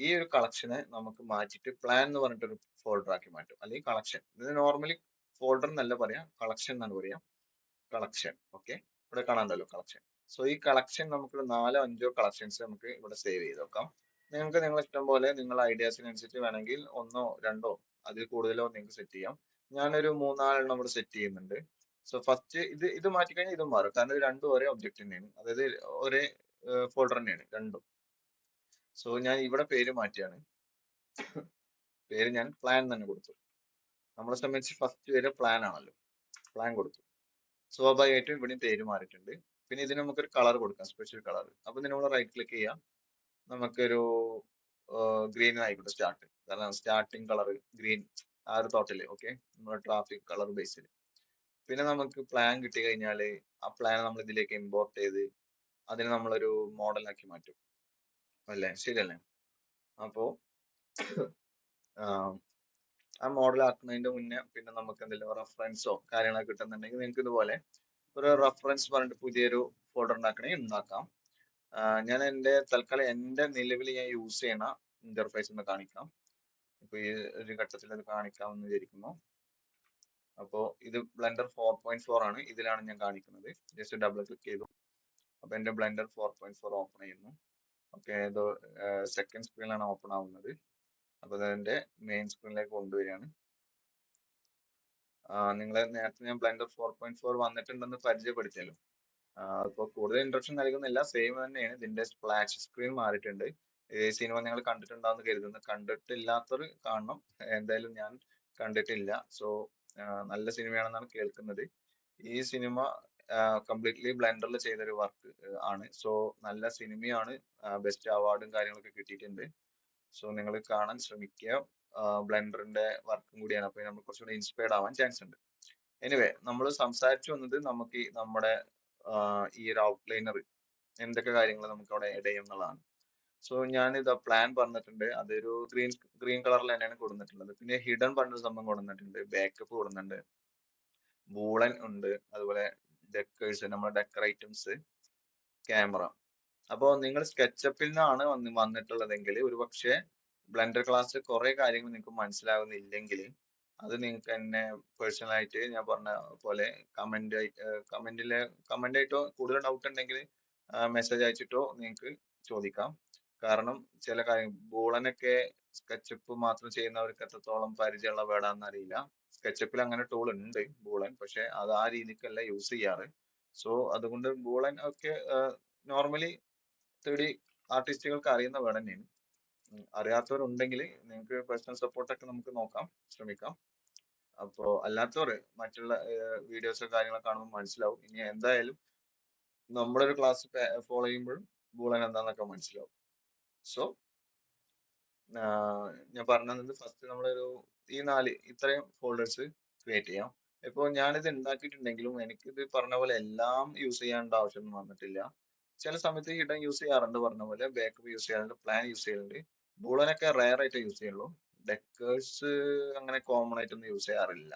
ഈ ഒരു കളക്ഷനെ നമുക്ക് മാറ്റിയിട്ട് പ്ലാൻ എന്ന് പറഞ്ഞിട്ടൊരു ഫോൾഡർ ആക്കി മാറ്റും, അല്ലെങ്കിൽ കളക്ഷൻ. ഇത് നോർമലി ഫോൾഡർ എന്നല്ല പറയാ, കളക്ഷൻ എന്നാണ് പറയാ. കളക്ഷൻ. ഓക്കെ, ഇവിടെ കാണാണ്ടല്ലോ കളക്ഷൻ. സോ ഈ കളക്ഷൻ നമുക്ക് 4-5 കളക്ഷൻസ് നമുക്ക് ഇവിടെ സേവ് ചെയ്ത് വെക്കാം. നിങ്ങൾക്ക് നിങ്ങളെ ഇഷ്ടം പോലെ നിങ്ങളുടെ ഐഡിയാസിനനുസരിച്ച് വേണമെങ്കിൽ 1-2 അതിൽ കൂടുതലോ നിങ്ങൾക്ക് സെറ്റ് ചെയ്യാം. ഞാനൊരു 3-4 ഇവിടെ സെറ്റ് ചെയ്യുന്നുണ്ട്. സോ ഫസ്റ്റ് ഇത് മാറ്റിക്കഴിഞ്ഞാൽ ഇതും മാറും, കാരണം ഇത് രണ്ടും ഒരേ ഒബ്ജക്റ്റ് തന്നെയാണ്, അതായത് ഒരേ ഫോൾഡർ തന്നെയാണ് രണ്ടും. സോ ഞാൻ ഇവിടെ പേര് മാറ്റിയാണ്, പേര് ഞാൻ പ്ലാൻ തന്നെ കൊടുത്തു. നമ്മളെ സംബന്ധിച്ച് ഫസ്റ്റ് വരെ പ്ലാൻ ആണല്ലോ, പ്ലാൻ കൊടുത്തു. സ്വാഭാവികമായിട്ടും ഇവിടെയും പേര് മാറിയിട്ടുണ്ട്. പിന്നെ ഇതിന് നമുക്കൊരു കളർ കൊടുക്കാം, സ്പെഷ്യൽ കളർ. അപ്പൊ ഇതിന് നമ്മൾ റൈറ്റ് ക്ലിക്ക് ചെയ്യാം, നമുക്കൊരു ഗ്രീൻ ആയിക്കോട്ടെ സ്റ്റാർട്ട്, കാരണം സ്റ്റാർട്ടിങ് കളർ ഗ്രീൻ ആ ഒരു തോട്ടില്. ഓക്കെ, നമ്മുടെ ട്രാഫിക് കളർ ബേസിൽ. പിന്നെ നമുക്ക് പ്ലാൻ കിട്ടി കഴിഞ്ഞാൽ ആ പ്ലാൻ നമ്മൾ ഇതിലേക്ക് ഇമ്പോർട്ട് ചെയ്ത് അതിനെ നമ്മളൊരു മോഡലാക്കി മാറ്റും അല്ലേ, ശരിയല്ലേ? അപ്പോ ആ മോഡൽ ആക്കുന്നതിന്റെ മുന്നേ പിന്നെ നമുക്ക് എന്തെങ്കിലും റെഫറൻസോ കാര്യങ്ങളൊക്കെ കിട്ടുന്നുണ്ടെങ്കിൽ നിങ്ങൾക്ക് ഇതുപോലെ ഒരു റെഫറൻസ് പറഞ്ഞിട്ട് പുതിയൊരു ഫോൾഡർ ഉണ്ടാക്കണമെങ്കിൽ ഉണ്ടാക്കാം. ഞാൻ തൽക്കാലം എന്റെ നിലവിൽ ഞാൻ യൂസ് ചെയ്യണ ഇന്റർഫേസ് ഒന്ന് കാണിക്കാം. ഇപ്പൊ ഈ ഒരു ഘട്ടത്തിൽ അത് കാണിക്കാമെന്ന് വിചാരിക്കുന്നു. അപ്പോ ഇത് ബ്ലെൻഡർ 4.4 ആണ്, ഇതിലാണ് ഞാൻ കാണിക്കുന്നത്. ജസ്റ്റ് ഡബിൾ ക്ലിക്ക് ചെയ്തു, അപ്പൊ എന്റെ ബ്ലെൻഡർ 4.4 ഓപ്പൺ ചെയ്യുന്നു. ഓക്കെ, ഇത് സെക്കൻഡ് സ്ക്രീനിലാണ് ഓപ്പൺ ആവുന്നത്. അപ്പൊ അതിന്റെ മെയിൻ സ്ക്രീനിലേക്ക് കൊണ്ടുവരികയാണ്. നിങ്ങളെ നേരത്തെ ഞാൻ ബ്ലെൻഡർ 4.4 വന്നിട്ടുണ്ടെന്ന് പരിചയപ്പെടുത്തിയല്ലോ. അപ്പോൾ കൂടുതൽ ഇൻട്രൊഡക്ഷൻ നൽകുന്നില്ല, സെയിം തന്നെയാണ്. ഇതിന്റെ സ്പ്ലാഷ് സ്ക്രീൻ മാറിയിട്ടുണ്ട്. ഈ സിനിമ നിങ്ങൾ കണ്ടിട്ടുണ്ടാവുന്ന കരുതുന്നു, കണ്ടിട്ടില്ലാത്തവർ കാണണം. എന്തായാലും ഞാൻ കണ്ടിട്ടില്ല. സോ നല്ല സിനിമയാണെന്നാണ് കേൾക്കുന്നത്. ഈ സിനിമ കംപ്ലീറ്റ്ലി ബ്ലെൻഡറിൽ ചെയ്തൊരു വർക്ക് ആണ്. സോ നല്ല സിനിമയാണ്. ബെസ്റ്റ് അവാർഡും കാര്യങ്ങളൊക്കെ കിട്ടിയിട്ടുണ്ട്. സോ നിങ്ങൾ കാണാൻ ശ്രമിക്കുക. ബ്ലെൻഡറിന്റെ വർക്കും കൂടിയാണ്. അപ്പൊ നമ്മൾ കുറച്ചുകൂടി ഇൻസ്പയർഡ് ആവാൻ ചാൻസ് ഉണ്ട്. എനിവേ നമ്മൾ സംസാരിച്ചു വന്നത് നമുക്ക് നമ്മുടെ ഈ ഒരു ഔട്ട്ലൈനർ എന്തൊക്കെ കാര്യങ്ങൾ നമുക്ക് അവിടെ ആഡ് ചെയ്യും എന്നുള്ളതാണ്. സോ ഞാൻ ഇത് പ്ലാൻ പറഞ്ഞിട്ടുണ്ട്. അതൊരു ഗ്രീൻ കളറിൽ തന്നെയാണ് കൊടുത്തിട്ടുള്ളത്. പിന്നെ ഹിഡൻ പറഞ്ഞൊരു സംഭവം കൊടുത്തിട്ടുണ്ട്, ബാക്കപ്പ് കൊടുക്കുന്നുണ്ട്, ബൂളൻ ഉണ്ട്, അതുപോലെ ഡെക്കേഴ്സ്, നമ്മുടെ ഡെക്കർ ഐറ്റംസ്, ക്യാമറ. അപ്പോൾ നിങ്ങൾ സ്കെച്ചപ്പിൽ നിന്നാണ് വന്നിട്ടുള്ളതെങ്കിൽ ഒരു പക്ഷേ ബ്ലെൻഡർ ക്ലാസ്സിൽ കുറെ കാര്യങ്ങൾ നിങ്ങൾക്ക് മനസ്സിലാകുന്നില്ലെങ്കിൽ അത് നിങ്ങൾക്ക് എന്നെ പേഴ്സണൽ ആയിട്ട് ഞാൻ പറഞ്ഞ പോലെ കമന്റ് ആയിട്ടോ കൂടുതൽ ഡൗട്ട് ഉണ്ടെങ്കിൽ മെസ്സേജ് അയച്ചിട്ടോ നിങ്ങൾക്ക് ചോദിക്കാം. കാരണം ചില കാര്യം ബോളനൊക്കെ സ്കെച്ചപ്പ് മാത്രം ചെയ്യുന്നവർക്ക് എത്രത്തോളം പരിചയമുള്ള വേർഡാണെന്ന് അറിയില്ല. സ്കെച്ചപ്പിൽ അങ്ങനെ ടൂൾ ഉണ്ട് ബൂളൻ, പക്ഷെ അത് ആ രീതിക്കല്ല യൂസ് ചെയ്യാറ്. സോ അതുകൊണ്ട് ബൂളൻ ഒക്കെ നോർമലി 3D ആർട്ടിസ്റ്റുകൾക്ക് അറിയുന്ന വേർഡ് തന്നെയാണ്. അറിയാത്തവരുണ്ടെങ്കിൽ നിങ്ങൾക്ക് പേഴ്സണൽ സപ്പോർട്ടൊക്കെ നമുക്ക് നോക്കാം, ശ്രമിക്കാം. അപ്പോൾ അല്ലാത്തവർ മറ്റുള്ള വീഡിയോസോ കാര്യങ്ങളൊക്കെ കാണുമ്പോൾ മനസ്സിലാവും. ഇനി എന്തായാലും നമ്മുടെ ഒരു ക്ലാസ് ഫോളോ ചെയ്യുമ്പോഴും ബൂളൻ എന്താന്നൊക്കെ മനസ്സിലാവും. സോ ഞാൻ പറഞ്ഞത് ഫസ്റ്റ് നമ്മളൊരു ഇത്രയും ഫോൾഡേഴ്സ് ക്രിയേറ്റ് ചെയ്യാം. ഇപ്പോൾ ഞാനിത് ഉണ്ടാക്കിയിട്ടുണ്ടെങ്കിലും എനിക്കിത് പറഞ്ഞ പോലെ എല്ലാം യൂസ് ചെയ്യേണ്ട ആവശ്യമൊന്നും വന്നിട്ടില്ല. ചില സമയത്ത് ഹിഡൻ യൂസ് ചെയ്യാറുണ്ട്, പറഞ്ഞ പോലെ ബാക്കപ്പ് യൂസ് ചെയ്യാറുണ്ട്, പ്ലാൻ യൂസ് ചെയ്യുന്നുണ്ട്. ബൂളനൊക്കെ റയർ ആയിട്ട് യൂസ് ചെയ്യുള്ളൂ. ഡെക്കേഴ്സ് അങ്ങനെ കോമൺ ആയിട്ടൊന്നും യൂസ് ചെയ്യാറില്ല.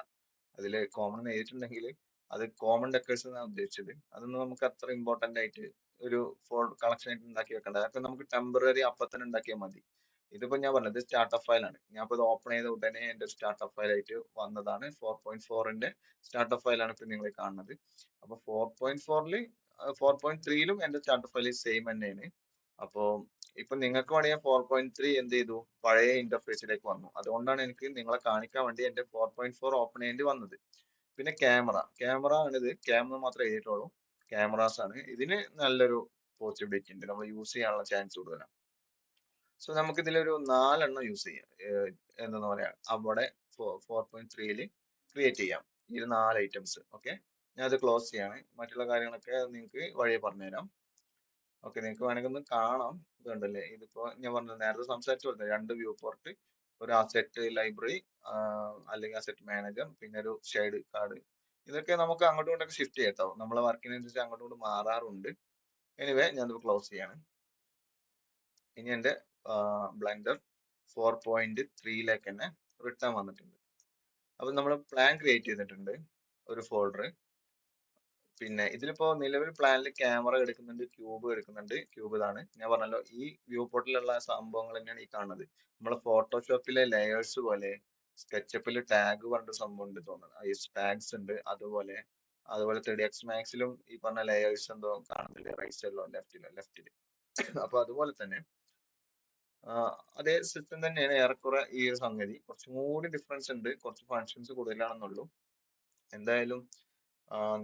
അതിൽ കോമൺ എഴുതിയിട്ടുണ്ടെങ്കിൽ അത് കോമൺ ഡെക്കേഴ്സ് എന്നാണ് ഉദ്ദേശിച്ചത്. അതൊന്നും നമുക്ക് അത്ര ഇമ്പോർട്ടന്റ് ആയിട്ട് ഒരു കളക്ഷൻ ആയിട്ട് ഉണ്ടാക്കി വെക്കണ്ട. അതൊക്കെ നമുക്ക് ടെമ്പററി അപ്പൊ തന്നെ ഉണ്ടാക്കിയാൽ മതി. ഇതിപ്പോ ഞാൻ പറഞ്ഞത് സ്റ്റാർട്ടപ്പ് ഫയലാണ്. ഞാൻ ഇപ്പൊ ഇത് ഓപ്പൺ ചെയ്ത ഉടനെ എന്റെ സ്റ്റാർട്ടപ്പ് ഫയൽ ആയിട്ട് വന്നതാണ്. 4.4ന്റെ സ്റ്റാർട്ടപ്പ് ഫയലാണ് ഇപ്പൊ നിങ്ങൾ കാണുന്നത്. അപ്പൊ 4.4ല് 4.3ലും എന്റെ സ്റ്റാർട്ടപ്പ് ഫയൽ സെയിം തന്നെയാണ്. അപ്പോ ഇപ്പൊ നിങ്ങൾക്ക് വേണമെങ്കിൽ 4.3 എന്ത് ചെയ്തു, പഴയ ഇന്റർഫേസിലേക്ക് വന്നു. അതുകൊണ്ടാണ് എനിക്ക് നിങ്ങളെ കാണിക്കാൻ വേണ്ടി എന്റെ 4.4 ഓപ്പൺ ചെയ്യേണ്ടി വന്നത്. പിന്നെ ക്യാമറ ആണിത്. ക്യാമറ മാത്രമേ എഴുതിയിട്ടുള്ളൂ. ക്യാമറാസ് ആണ്. ഇതിന് നല്ലൊരു പോസിബിലിറ്റി ഉണ്ട്, നമ്മൾ യൂസ് ചെയ്യാനുള്ള ചാൻസ് കൂടുതലാണ്. സോ നമുക്ക് ഇതിലൊരു 4 യൂസ് ചെയ്യാം. എന്താ പറയാ, അവിടെ 4.3ല് ക്രിയേറ്റ് ചെയ്യാം ഈ 4 ഐറ്റംസ്. ഓക്കെ, ഞാൻ അത് ക്ലോസ് ചെയ്യാണ്. മറ്റുള്ള കാര്യങ്ങളൊക്കെ നിങ്ങൾക്ക് വഴിയെ പറഞ്ഞുതരാം. ഓക്കെ, നിങ്ങൾക്ക് വേണമെങ്കിൽ ഒന്ന് കാണാം. ഇതുണ്ടല്ലേ, ഇതിപ്പോ ഞാൻ പറഞ്ഞത് നേരത്തെ സംസാരിച്ചു കൊടുത്തത് 2 വ്യൂ പോർട്ട്, ഒരു അസെറ്റ് ലൈബ്രറി, അല്ലെങ്കിൽ അസെറ്റ് മാനേജർ, പിന്നെ ഒരു ഷെയ്ഡ് കാർഡ്. ഇതൊക്കെ നമുക്ക് അങ്ങോട്ടും ഇങ്ങോട്ടൊക്കെ ഷിഫ്റ്റ് ചെയ്യട്ടോ. നമ്മളെ വർക്കിനനുസരിച്ച് അങ്ങോട്ടും ഇങ്ങോട്ടും മാറാറുണ്ട്. എനിവേ ഞാനിത് ക്ലോസ് ചെയ്യാണ്. ഇനി എന്റെ ബ്ലെൻഡർ 4.3ലേക്ക് തന്നെ റിട്ടേൺ വന്നിട്ടുണ്ട്. അപ്പൊ നമ്മൾ പ്ലാൻ ക്രിയേറ്റ് ചെയ്തിട്ടുണ്ട്, ഒരു ഫോൾഡർ. പിന്നെ ഇതിലിപ്പോ നിലവിൽ പ്ലാനിൽ ക്യാമറ എടുക്കുന്നുണ്ട്, ക്യൂബ് എടുക്കുന്നുണ്ട്. ക്യൂബ് ഇതാണ് ഞാൻ പറഞ്ഞല്ലോ. ഈ വ്യൂ പോർട്ടിലുള്ള സംഭവങ്ങൾ തന്നെയാണ് ഈ കാണുന്നത്. നമ്മളെ ഫോട്ടോഷോപ്പിലെ ലെയേഴ്സ് പോലെ സ്കെച്ചപ്പിൽ ടാഗ് പറഞ്ഞ സംഭവം ഉണ്ട് തോന്നുന്നത്. ഈ ടാഗ്സ് ഉണ്ട്. അതുപോലെ 3ds മാക്സിലും ഈ പറഞ്ഞ ലെയേഴ്സ് എന്തോ കാണുന്നില്ലേ, റൈറ്റ് സൈഡിലോ ലെഫ്റ്റില്. അപ്പൊ അതുപോലെ തന്നെ അതേ സിസ്റ്റം തന്നെയാണ് ഏറെക്കുറെ ഈ ഒരു സംഗതി. കുറച്ചും കൂടി ഡിഫറൻസ് ഉണ്ട്, കുറച്ച് ഫങ്ഷൻസ് കൂടുതലാണെന്നുള്ളൂ. എന്തായാലും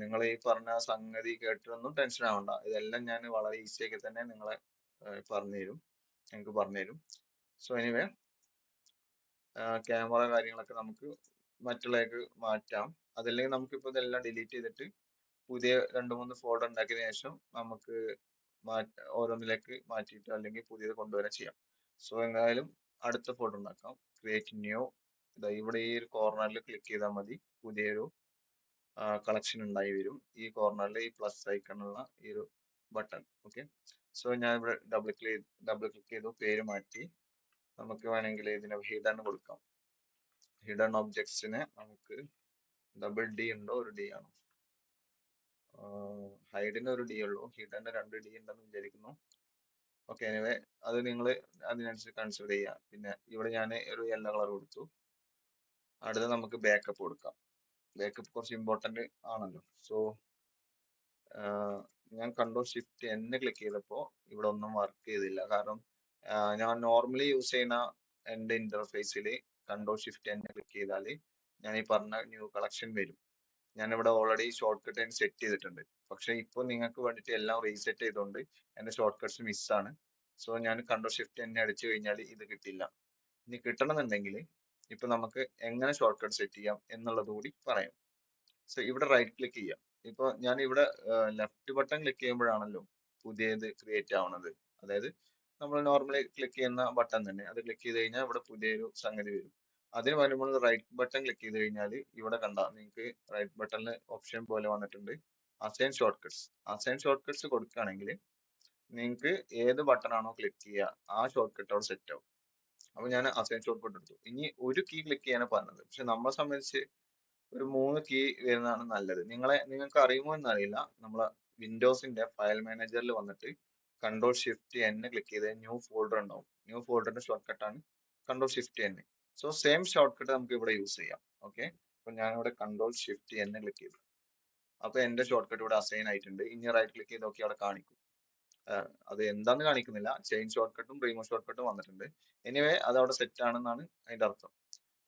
നിങ്ങൾ ഈ പറഞ്ഞ സംഗതി കേട്ടിട്ടൊന്നും ടെൻഷൻ ആവണ്ട. ഇതെല്ലാം ഞാൻ വളരെ ഈസി ആക്കി തന്നെ നിങ്ങളെ നിങ്ങൾക്ക് പറഞ്ഞുതരും. സോ എനിവേ ക്യാമറ കാര്യങ്ങളൊക്കെ നമുക്ക് മറ്റുള്ളവർക്ക് മാറ്റാം. അതല്ലെങ്കിൽ നമുക്കിപ്പോൾ ഇതെല്ലാം ഡിലീറ്റ് ചെയ്തിട്ട് പുതിയ 2-3 ഫോൾഡർ ഉണ്ടാക്കിയതിനു ശേഷം നമുക്ക് ഓരോന്നിലേക്ക് മാറ്റിയിട്ട് അല്ലെങ്കിൽ പുതിയത് കൊണ്ടുവരാൻ ചെയ്യാം. സോ എന്തായാലും അടുത്ത ഫോൾഡർ ഉണ്ടാക്കാം. Create new. ഇവിടെ ഈ ഒരു കോർണറിൽ ക്ലിക്ക് ചെയ്താൽ മതി, പുതിയൊരു കളക്ഷൻ ഉണ്ടായി വരും. ഈ കോർണറിൽ ഈ പ്ലസ് ഐക്കണുള്ള ഈ ഒരു ബട്ടൺ. ഓക്കെ, സോ ഞാൻ ഇവിടെ ഡബിൾ ക്ലിക്ക് ചെയ്തു, പേര് മാറ്റി. നമുക്ക് വേണമെങ്കിൽ ഇതിന് ഹിഡൻ കൊടുക്കാം. ഹിഡൻ ഒബ്ജക്ട്സിന് നമുക്ക് ഡി ഉണ്ടോ, ഒരു ഡി ആണോ? ഹൈഡിന് ഒരു ഡി ഉള്ളൂ, ഹിഡന് 2 ഡി ഉണ്ടെന്ന് വിചാരിക്കുന്നു. ഓക്കെ, എനിവേ അത് നിങ്ങൾ അതിനനുസരിച്ച് കൺസിഡർ ചെയ്യുക. പിന്നെ ഇവിടെ ഞാൻ ഒരു യെല്ലോ കളർ കൊടുത്തു. അടുത്ത നമുക്ക് ബാക്കപ്പ് കൊടുക്കാം. ബാക്കപ്പ് കുറച്ച് ഇമ്പോർട്ടന്റ് ആണല്ലോ. സോ ഞാൻ Ctrl+Shift+N ക്ലിക്ക് ചെയ്തപ്പോൾ ഇവിടെ ഒന്നും വർക്ക് ചെയ്തില്ല. കാരണം ഞാൻ നോർമലി യൂസ് ചെയ്യുന്ന എൻ്റെ ഇന്റർഫേസിൽ Ctrl+Shift+N ക്ലിക്ക് ചെയ്താൽ ഞാൻ ഈ പറഞ്ഞ ന്യൂ കളക്ഷൻ വരും. ഞാനിവിടെ ഓൾറെഡി ഷോർട്ട് കട്ട് സെറ്റ് ചെയ്തിട്ടുണ്ട്. പക്ഷെ ഇപ്പോൾ നിങ്ങൾക്ക് വേണ്ടിയിട്ട് എല്ലാം റീസെറ്റ് ചെയ്തുകൊണ്ട് എൻ്റെ ഷോർട്ട് കട്ട്സ് മിസ്സാണ്. സോ ഞാൻ Ctrl+Shift+N അടിച്ചു കഴിഞ്ഞാൽ ഇത് കിട്ടില്ല. ഇനി കിട്ടണമെന്നുണ്ടെങ്കിൽ ഇപ്പൊ നമുക്ക് എങ്ങനെ ഷോർട്ട് കട്ട് സെറ്റ് ചെയ്യാം എന്നുള്ളത് കൂടി പറയാം. സോ ഇവിടെ റൈറ്റ് ക്ലിക്ക് ചെയ്യാം. ഇപ്പൊ ഞാൻ ഇവിടെ ലെഫ്റ്റ് ബട്ടൺ ക്ലിക്ക് ചെയ്യുമ്പോഴാണല്ലോ പുതിയത് ക്രിയേറ്റ് ആവുന്നത്. അതായത് നമ്മൾ നോർമലി ക്ലിക്ക് ചെയ്യുന്ന ബട്ടൺ തന്നെ, അത് ക്ലിക്ക് ചെയ്ത് കഴിഞ്ഞാൽ ഇവിടെ പുതിയൊരു സംഗതി വരും. അതിന് വരുമ്പോൾ റൈറ്റ് ബട്ടൺ ക്ലിക്ക് ചെയ്ത് കഴിഞ്ഞാൽ ഇവിടെ കണ്ട നിങ്ങൾക്ക് റൈറ്റ് ബട്ടണിൽ ഓപ്ഷൻ പോലെ വന്നിട്ടുണ്ട് assign short cuts. Assign short cuts കൊടുക്കുകയാണെങ്കിൽ നിങ്ങൾക്ക് ഏത് ബട്ടൺ ആണോ ക്ലിക്ക് ചെയ്യുക ആ ഷോർട്ട് കട്ട് അവിടെ സെറ്റ് ആവും. അപ്പൊ ഞാൻ അസൈൻ ഷോർട്ട് കട്ട് എടുത്തു. ഇനി ഒരു കീ ക്ലിക്ക് ചെയ്യാനാണ് പറഞ്ഞത്, പക്ഷെ നമ്മളെ സംബന്ധിച്ച് ഒരു 3 കീ വരുന്നതാണ് നല്ലത്. നിങ്ങൾക്ക് അറിയുമോ എന്നറിയില്ല, നമ്മളെ വിൻഡോസിന്റെ ഫയൽ മാനേജറിൽ വന്നിട്ട് കൺട്രോൾ ഷിഫ്റ്റ് എൻ ക്ലിക്ക് ചെയ്ത് ന്യൂ ഫോൾഡർ ഉണ്ടാവും. ന്യൂ ഫോൾഡറിന്റെ ഷോർട്ട് കട്ടാണ് control shift N. So same shortcut നമുക്ക് ഇവിടെ യൂസ് ചെയ്യാം. ഓക്കെ, അപ്പൊ ഞാനിവിടെ കൺട്രോൾ ഷിഫ്റ്റ് എൻ ക്ലിക്ക് ചെയ്തു. അപ്പൊ എന്റെ ഷോർട്ട് കട്ട് ഇവിടെ അസൈൻ ആയിട്ടുണ്ട്. ഇനി റൈറ്റ് ക്ലിക്ക് ചെയ്ത് നോക്കി അവിടെ കാണിക്കും. അത് എന്താന്ന് കാണിക്കുന്നില്ല, ചെയിൻ ഷോർട്ട് കട്ടും റിമൂവ് ഷോർട്ട് കട്ടും വന്നിട്ടുണ്ട്. എനിവേ അത് അവിടെ സെറ്റ് ആണെന്നാണ് അതിന്റെ അർത്ഥം.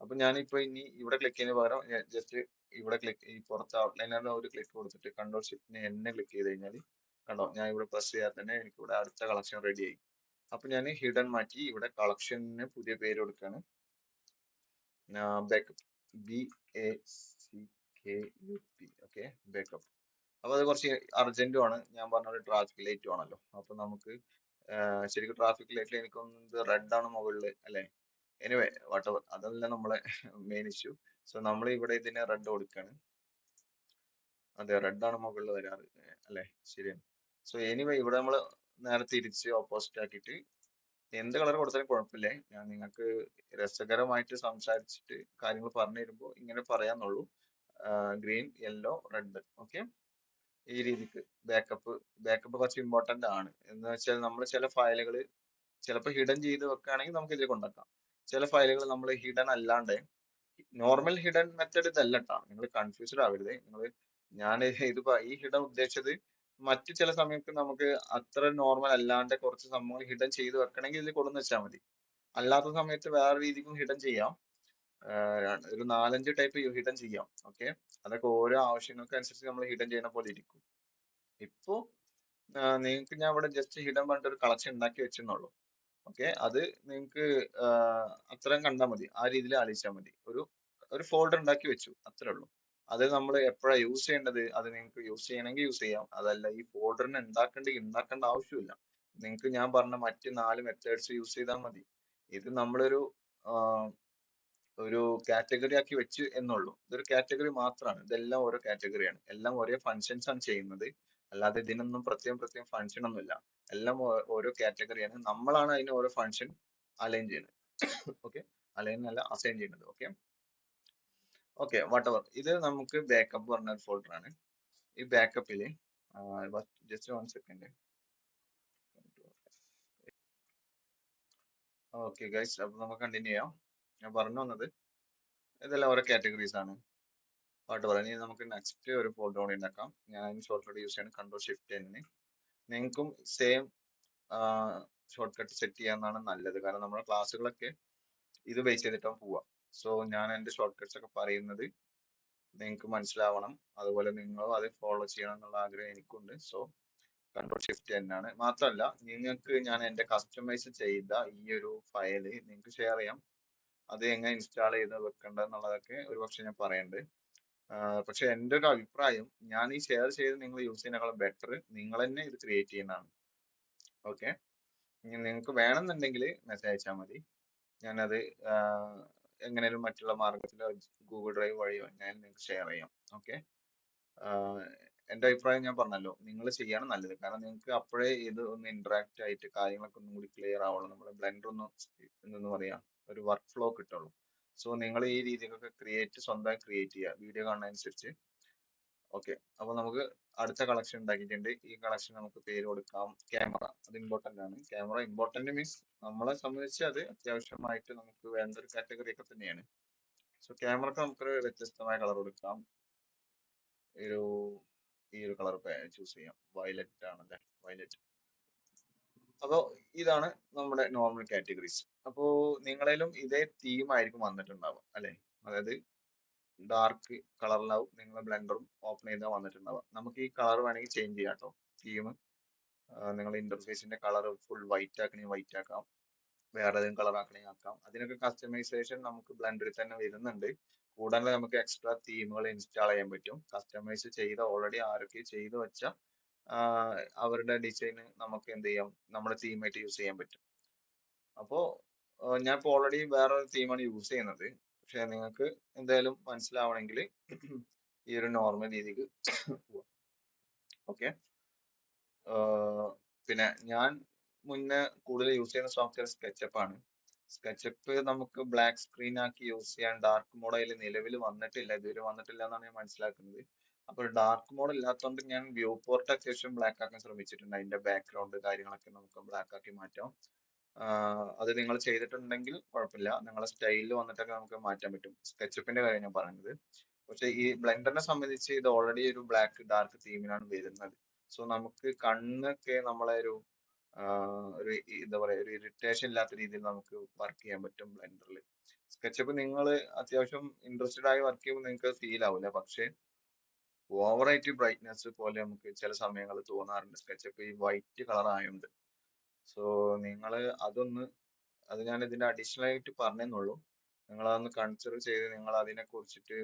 അപ്പൊ ഞാനിപ്പോ ഇനി ഇവിടെ ക്ലിക്ക് ചെയ്യുന്ന പകരം ജസ്റ്റ് ഇവിടെ ക്ലിക്ക് ഈ പുറത്ത് ഔട്ട്ലൈനറിൽ ഒരു ക്ലിക്ക് കൊടുത്തിട്ട് കൺട്രോൾ ഷിഫ്റ്റിനെ എന്നെ ക്ലിക്ക് ചെയ്ത് കഴിഞ്ഞാൽ കണ്ടോ, ഞാൻ ഇവിടെ പ്രസ് ചെയ്യാതെ തന്നെ എനിക്ക് ഇവിടെ അടുത്ത കളക്ഷൻ റെഡി ആയി. അപ്പൊ ഞാൻ ഹിഡൻ മാറ്റി ഇവിടെ കളക്ഷന് പുതിയ പേര് കൊടുക്കുകയാണ്, ബാക്കപ്പ്, BACKUP. Okay, backup. അപ്പൊ അത് കുറച്ച് അർജന്റും ആണ്, ഞാൻ പറഞ്ഞ പോലെ ട്രാഫിക് ലൈറ്റും ആണല്ലോ. അപ്പൊ നമുക്ക് ശരിക്കും ട്രാഫിക് ലൈറ്റിൽ എനിക്കൊന്ന് റെഡ് ആണ് മുകളിൽ അല്ലെ. എനിവേ വാട്ടവർ, അതല്ല നമ്മളെ മെയിൻ ഇഷ്യൂ. സോ നമ്മൾ ഇവിടെ ഇതിന് റെഡ് കൊടുക്കാണ്. അതെ, റെഡ് ആണ് മുകളിൽ വരാറ് അല്ലെ, ശരിയാണ്. സോ എനിവേ ഇവിടെ നമ്മൾ നേരെ തിരിച്ച് ഓപ്പോസിറ്റ് ആക്കിയിട്ട് എന്ത് കളർ കൊടുത്താലും കുഴപ്പമില്ലേ, ഞാൻ നിങ്ങൾക്ക് രസകരമായിട്ട് സംസാരിച്ചിട്ട് കാര്യങ്ങൾ പറഞ്ഞു തരുമ്പോൾ ഇങ്ങനെ പറയാന്നുള്ളൂ. Green, yellow, red. ഓക്കെ, ഈ രീതിക്ക് ബാക്കപ്പ്. ബാക്കപ്പ് കുറച്ച് ഇമ്പോർട്ടന്റ് ആണ്. എന്ന് വെച്ചാൽ നമ്മൾ ചില ഫയലുകൾ ചിലപ്പോൾ ഹിഡൻ ചെയ്ത് വെക്കുകയാണെങ്കിൽ നമുക്ക് ഇതിൽ കൊണ്ടാക്കാം. ചില ഫയലുകൾ നമ്മൾ ഹിഡൻ അല്ലാണ്ട്, നോർമൽ ഹിഡൻ മെത്തേഡ് ഇതല്ല കേട്ടോ, നിങ്ങൾ കൺഫ്യൂസ്ഡ് ആവരുത്. ഞാൻ ഈ ഹിഡൻ ഉദ്ദേശിച്ചത് മറ്റു ചില സമയത്ത് നമുക്ക് അത്ര നോർമൽ അല്ലാണ്ട് കുറച്ച് സംഭവങ്ങൾ ഹിഡൻ ചെയ്ത് വെക്കണമെങ്കിൽ ഇതിൽ കൊണ്ടുവന്ന് വെച്ചാൽ മതി. അല്ലാത്ത സമയത്ത് വേറെ രീതിക്കും ഹിഡൻ ചെയ്യാം. ഒരു 4-5 ടൈപ്പ് ഹിഡൻ ചെയ്യാം. ഓക്കെ, അതൊക്കെ ഓരോ ആവശ്യങ്ങൾക്ക് അനുസരിച്ച് നമ്മൾ ഹിഡൻ ചെയ്യുന്ന പോലെ ഇരിക്കും. ഇപ്പോ നിങ്ങൾക്ക് ഞാൻ ഇവിടെ ജസ്റ്റ് ഹിഡൻ പറഞ്ഞിട്ട് ഒരു കളക്ഷൻ ഉണ്ടാക്കി വെച്ചെന്നുള്ളൂ. ഓക്കെ, അത് നിങ്ങൾക്ക് അത്രയും കണ്ടാൽ മതി, ആ രീതിയിൽ ആലോചിച്ചാൽ മതി. ഒരു ഫോൾഡർ ഉണ്ടാക്കി വെച്ചു, അത്രേ ഉള്ളൂ. അത് നമ്മൾ എപ്പോഴാണ് യൂസ് ചെയ്യേണ്ടത്, അത് നിങ്ങൾക്ക് യൂസ് ചെയ്യണമെങ്കിൽ യൂസ് ചെയ്യാം. അതല്ല ഈ ഫോൾഡറിനെ ഉണ്ടാക്കേണ്ട ആവശ്യമില്ല. നിങ്ങൾക്ക് ഞാൻ പറഞ്ഞ മറ്റ് 4 മെത്തേഡ്സ് യൂസ് ചെയ്താൽ മതി. ഇത് നമ്മളൊരു ഒരു കാറ്റഗറി ആക്കി വെച്ച് എന്നുള്ളൂ. ഇതൊരു കാറ്റഗറി മാത്രമാണ്, ഇതെല്ലാം ഓരോ കാറ്റഗറിയാണ്, എല്ലാം ഒരേ ഫങ്ഷൻസ് ആണ് ചെയ്യുന്നത്. അല്ലാതെ ഇതിനൊന്നും പ്രത്യേകം ഫങ്ഷൻ ഒന്നുമില്ല. എല്ലാം ഓരോ കാറ്റഗറിയാണ്, നമ്മളാണ് അതിന് ഓരോ ഫങ്ഷൻ അലൈൻ ചെയ്യുന്നത്. ഓക്കെ, അലൈൻ അല്ല, അസൈൻ ചെയ്യുന്നത്. Okay okay whatever. ഇത് നമുക്ക് ബാക്കപ്പ് പറഞ്ഞ ഒരു ഫോൾഡർ ആണ്. ഈ ബാക്കപ്പിൽ ജസ്റ്റ് 1 സെക്കൻഡ്. ഓക്കെ ഗൈസ്, അപ്പൊ നമുക്ക് കണ്ടിന്യൂ ചെയ്യാം. ഞാൻ പറഞ്ഞു വന്നത് ഇതെല്ലാം ഓരോ കാറ്റഗറീസ് ആണ്. പാട്ട് പറയാം. ഇനി നമുക്ക് നെക്സ്റ്റ് ഒരു ഫോൾഡർ കൂടി ഉണ്ടാക്കാം. ഞാൻ അതിന് ഷോർട്ട് കട്ട് യൂസ് ചെയ്യണം, കൺട്രോൾ ഷിഫ്റ്റ് തന്നെ. നിങ്ങൾക്കും സെയിം ഷോർട്ട് കട്ട് സെറ്റ് ചെയ്യാന്നാണ് നല്ലത്, കാരണം നമ്മുടെ ക്ലാസ്സുകളൊക്കെ ഇത് ബേസ് ചെയ്തിട്ടാണ് പോവുക. സോ ഞാൻ എൻ്റെ ഷോർട്ട് കട്ട്സ് ഒക്കെ പറയുന്നത് നിങ്ങൾക്ക് മനസ്സിലാവണം, അതുപോലെ നിങ്ങളും അത് ഫോളോ ചെയ്യണം എന്നുള്ള ആഗ്രഹം എനിക്കുണ്ട്. സോ കൺട്രോൾ ഷിഫ്റ്റ് തന്നെയാണ്. മാത്രമല്ല, നിങ്ങൾക്ക് ഞാൻ എൻ്റെ കസ്റ്റമൈസ് ചെയ്ത ഈ ഒരു ഫയല് നിങ്ങൾക്ക് ഷെയർ ചെയ്യാം. അത് എങ്ങനെ ഇൻസ്റ്റാൾ ചെയ്ത് വെക്കേണ്ടത് എന്നുള്ളതൊക്കെ ഒരു പക്ഷെ ഞാൻ പറയുന്നുണ്ട്. പക്ഷെ എൻ്റെ ഒരു അഭിപ്രായം, ഞാൻ ഈ ഷെയർ ചെയ്ത് നിങ്ങൾ യൂസ് ചെയ്യുന്നതിനേക്കാളും ബെറ്റർ നിങ്ങൾ തന്നെ ഇത് ക്രിയേറ്റ് ചെയ്യുന്നതാണ്. ഓക്കെ, ഇനി നിങ്ങൾക്ക് വേണമെന്നുണ്ടെങ്കിൽ മെസ്സേജ് അയച്ചാൽ മതി. ഞാനത് എങ്ങനെയും മറ്റുള്ള മാർഗത്തിലോ ഗൂഗിൾ ഡ്രൈവ് വഴിയോ ഞാൻ നിങ്ങൾക്ക് ഷെയർ ചെയ്യാം. ഓക്കെ, എൻ്റെ അഭിപ്രായം ഞാൻ പറഞ്ഞല്ലോ, നിങ്ങൾ ചെയ്യാണ് നല്ലത്. കാരണം നിങ്ങൾക്ക് അപ്പോഴേ ഇത് ഒന്ന് ഇന്ററാക്ട് ആയിട്ട് കാര്യങ്ങളൊക്കെ ഒന്നും കൂടി ക്ലിയർ ആവുള്ളൂ. നമ്മുടെ ബ്ലെൻഡർ ഒന്ന് എന്തെന്ന് പറയാ ഒരു വർക്ക് ഫ്ലോ കിട്ടുള്ളൂ. സോ നിങ്ങൾ ഈ രീതിക്കൊക്കെ സ്വന്തമായി ക്രിയേറ്റ് ചെയ്യുക വീഡിയോ കാണുന്നതനുസരിച്ച്. ഓക്കെ, അപ്പൊ നമുക്ക് അടുത്ത കളക്ഷൻ ഉണ്ടാക്കിയിട്ടുണ്ട്. ഈ കളക്ഷൻ നമുക്ക് പേര് കൊടുക്കാം ക്യാമറ. അത് ഇമ്പോർട്ടന്റ് ആണ്. ക്യാമറ ഇമ്പോർട്ടന്റ് മീൻസ് നമ്മളെ സംബന്ധിച്ച് അത് അത്യാവശ്യമായിട്ട് നമുക്ക് വേണ്ട ഒരു കാറ്റഗറി ഒക്കെ തന്നെയാണ്. സോ ക്യാമറക്ക് നമുക്കൊരു വ്യത്യസ്തമായ കളർ കൊടുക്കാം. ഒരു ഈ ഒരു കളർ ചൂസ് ചെയ്യാം, വയലറ്റ് ആണല്ലേ, വയലറ്റ്. അപ്പോൾ ഇതാണ് നമ്മുടെ നോർമൽ കാറ്റഗറീസ്. അപ്പോ നിങ്ങളേലും ഇതേ തീം ആയിരിക്കും വന്നിട്ടുണ്ടാവുക അല്ലെ. അതായത് ഡാർക്ക് കളറിലാവും നിങ്ങൾ ബ്ലെൻഡറും ഓപ്പൺ ചെയ്താൽ വന്നിട്ടുണ്ടാവുക. നമുക്ക് ഈ കളർ വേണമെങ്കിൽ ചേഞ്ച് ചെയ്യാം കേട്ടോ. തീം നിങ്ങൾ ഇന്റർഫേസിന്റെ കളർ ഫുൾ വൈറ്റ് ആക്കണമെങ്കിൽ വൈറ്റ് ആക്കാം, വേറെ ഏതെങ്കിലും കളർ ആക്കണമെങ്കിൽ ആക്കാം. അതിനൊക്കെ കസ്റ്റമൈസേഷൻ നമുക്ക് ബ്ലെൻഡറിൽ തന്നെ വരുന്നുണ്ട്. കൂടാതെ നമുക്ക് എക്സ്ട്രാ തീമുകൾ ഇൻസ്റ്റാൾ ചെയ്യാൻ പറ്റും. കസ്റ്റമൈസ് ചെയ്ത ഓൾറെഡി ആരൊക്കെ ചെയ്തു വെച്ച അവരുടെ ഡിസൈൻ നമുക്ക് എന്ത് ചെയ്യാം, നമ്മുടെ തീമായിട്ട് യൂസ് ചെയ്യാൻ പറ്റും. അപ്പോ ഞാൻ ഇപ്പോൾ ഓൾറെഡി വേറൊരു തീമാണ് യൂസ് ചെയ്യുന്നത്. പക്ഷെ നിങ്ങൾക്ക് എന്തായാലും മനസ്സിലാവണമെങ്കിൽ ഈ ഒരു നോർമൽ രീതിക്ക് പോവാം. ഓക്കെ. പിന്നെ ഞാൻ മുന്നേ കൂടുതൽ യൂസ് ചെയ്യുന്ന സോഫ്റ്റ്വെയർ സ്കെച്ചപ്പ് ആണ്. സ്കെച്ചപ്പ് നമുക്ക് ബ്ലാക്ക് സ്ക്രീൻ ആക്കി യൂസ് ചെയ്യാൻ ഡാർക്ക് മോഡ് അതിൽ നിലവിൽ വന്നിട്ടില്ല, ഇതുവരെ വന്നിട്ടില്ല എന്നാണ് ഞാൻ മനസ്സിലാക്കുന്നത്. അപ്പോൾ ഡാർക്ക് മോഡ് ഇല്ലാത്തതുകൊണ്ട് ഞാൻ വ്യൂ പോർട്ട് അത്യാവശ്യം ബ്ലാക്ക് ആക്കാൻ ശ്രമിച്ചിട്ടുണ്ട്. അതിന്റെ ബാക്ക്ഗ്രൗണ്ട് കാര്യങ്ങളൊക്കെ നമുക്ക് ബ്ലാക്ക് ആക്കി മാറ്റാം. അത് നിങ്ങൾ ചെയ്തിട്ടുണ്ടെങ്കിൽ കുഴപ്പമില്ല, നിങ്ങളെ സ്റ്റൈലിൽ വന്നിട്ടൊക്കെ നമുക്ക് മാറ്റാൻ പറ്റും. സ്കെച്ചപ്പിന്റെ കാര്യം ഞാൻ പറയുന്നത്. പക്ഷെ ഈ ബ്ലെൻഡറിനെ സംബന്ധിച്ച് ഇത് ഓൾറെഡി ഒരു ബ്ലാക്ക് ഡാർക്ക് തീമിനാണ് വരുന്നത്. സോ നമുക്ക് കണ്ണൊക്കെ നമ്മളെ ഒരു എന്താ പറയാ, ഒരു ഇറിറ്റേഷൻ ഇല്ലാത്ത രീതിയിൽ നമുക്ക് വർക്ക് ചെയ്യാൻ പറ്റും ബ്ലെൻഡറിൽ. സ്കെച്ചപ്പ് നിങ്ങൾ അത്യാവശ്യം ഇൻട്രസ്റ്റഡ് ആയി വർക്ക് ചെയ്യുമ്പോൾ നിങ്ങൾക്ക് ഫീൽ ആവില്ല, പക്ഷെ ഓവറായിട്ട് ബ്രൈറ്റ്നെസ് പോലെ നമുക്ക് ചില സമയങ്ങളിൽ തോന്നാറുണ്ട് സ്കെച്ചപ്പ് ഈ വൈറ്റ് കളർ ആയതുകൊണ്ട്. സോ നിങ്ങൾ അതൊന്ന്, അത് ഞാൻ ഇതിന്റെ അഡീഷണൽ ആയിട്ട് പറഞ്ഞെന്നുള്ളൂ. നിങ്ങൾ അതൊന്ന് കൺസിഡർ ചെയ്ത് നിങ്ങൾ അതിനെ കുറിച്ചിട്ട്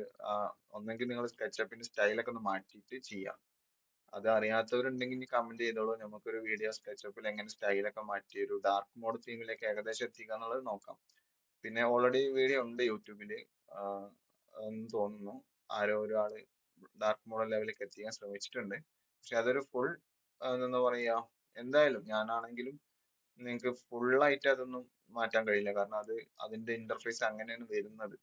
ഒന്നെങ്കിൽ നിങ്ങൾ സ്കെച്ചപ്പിന്റെ സ്റ്റൈലൊക്കെ ഒന്ന് മാറ്റിയിട്ട് ചെയ്യാം. അത് അറിയാത്തവരുണ്ടെങ്കിൽ ഇനി കമന്റ് ചെയ്തോളൂ, നമുക്കൊരു വീഡിയോ സ്കെച്ചപ്പിൽ എങ്ങനെ സ്റ്റൈലൊക്കെ മാറ്റി ഒരു ഡാർക്ക് മോഡ് തീമിലേക്ക് ഏകദേശം എത്തിക്കുക എന്നുള്ളത് നോക്കാം. പിന്നെ ഓൾറെഡി വീഡിയോ ഉണ്ട് യൂട്യൂബില് എന്ന് തോന്നുന്നു, ആരോ ഒരാള് ഡാർക്ക് മോഡ് ലെവലിലേക്ക് എത്തിക്കാൻ ശ്രമിച്ചിട്ടുണ്ട്. പക്ഷെ അതൊരു ഫുൾ എന്താ പറയാ, എന്തായാലും ഞാനാണെങ്കിലും നിങ്ങൾക്ക് ഫുള്ളായിട്ട് അതൊന്നും മാറ്റാൻ കഴിയില്ല, കാരണം അത് അതിന്റെ ഇന്റർഫേസ് അങ്ങനെയാണ് വരുന്നത്.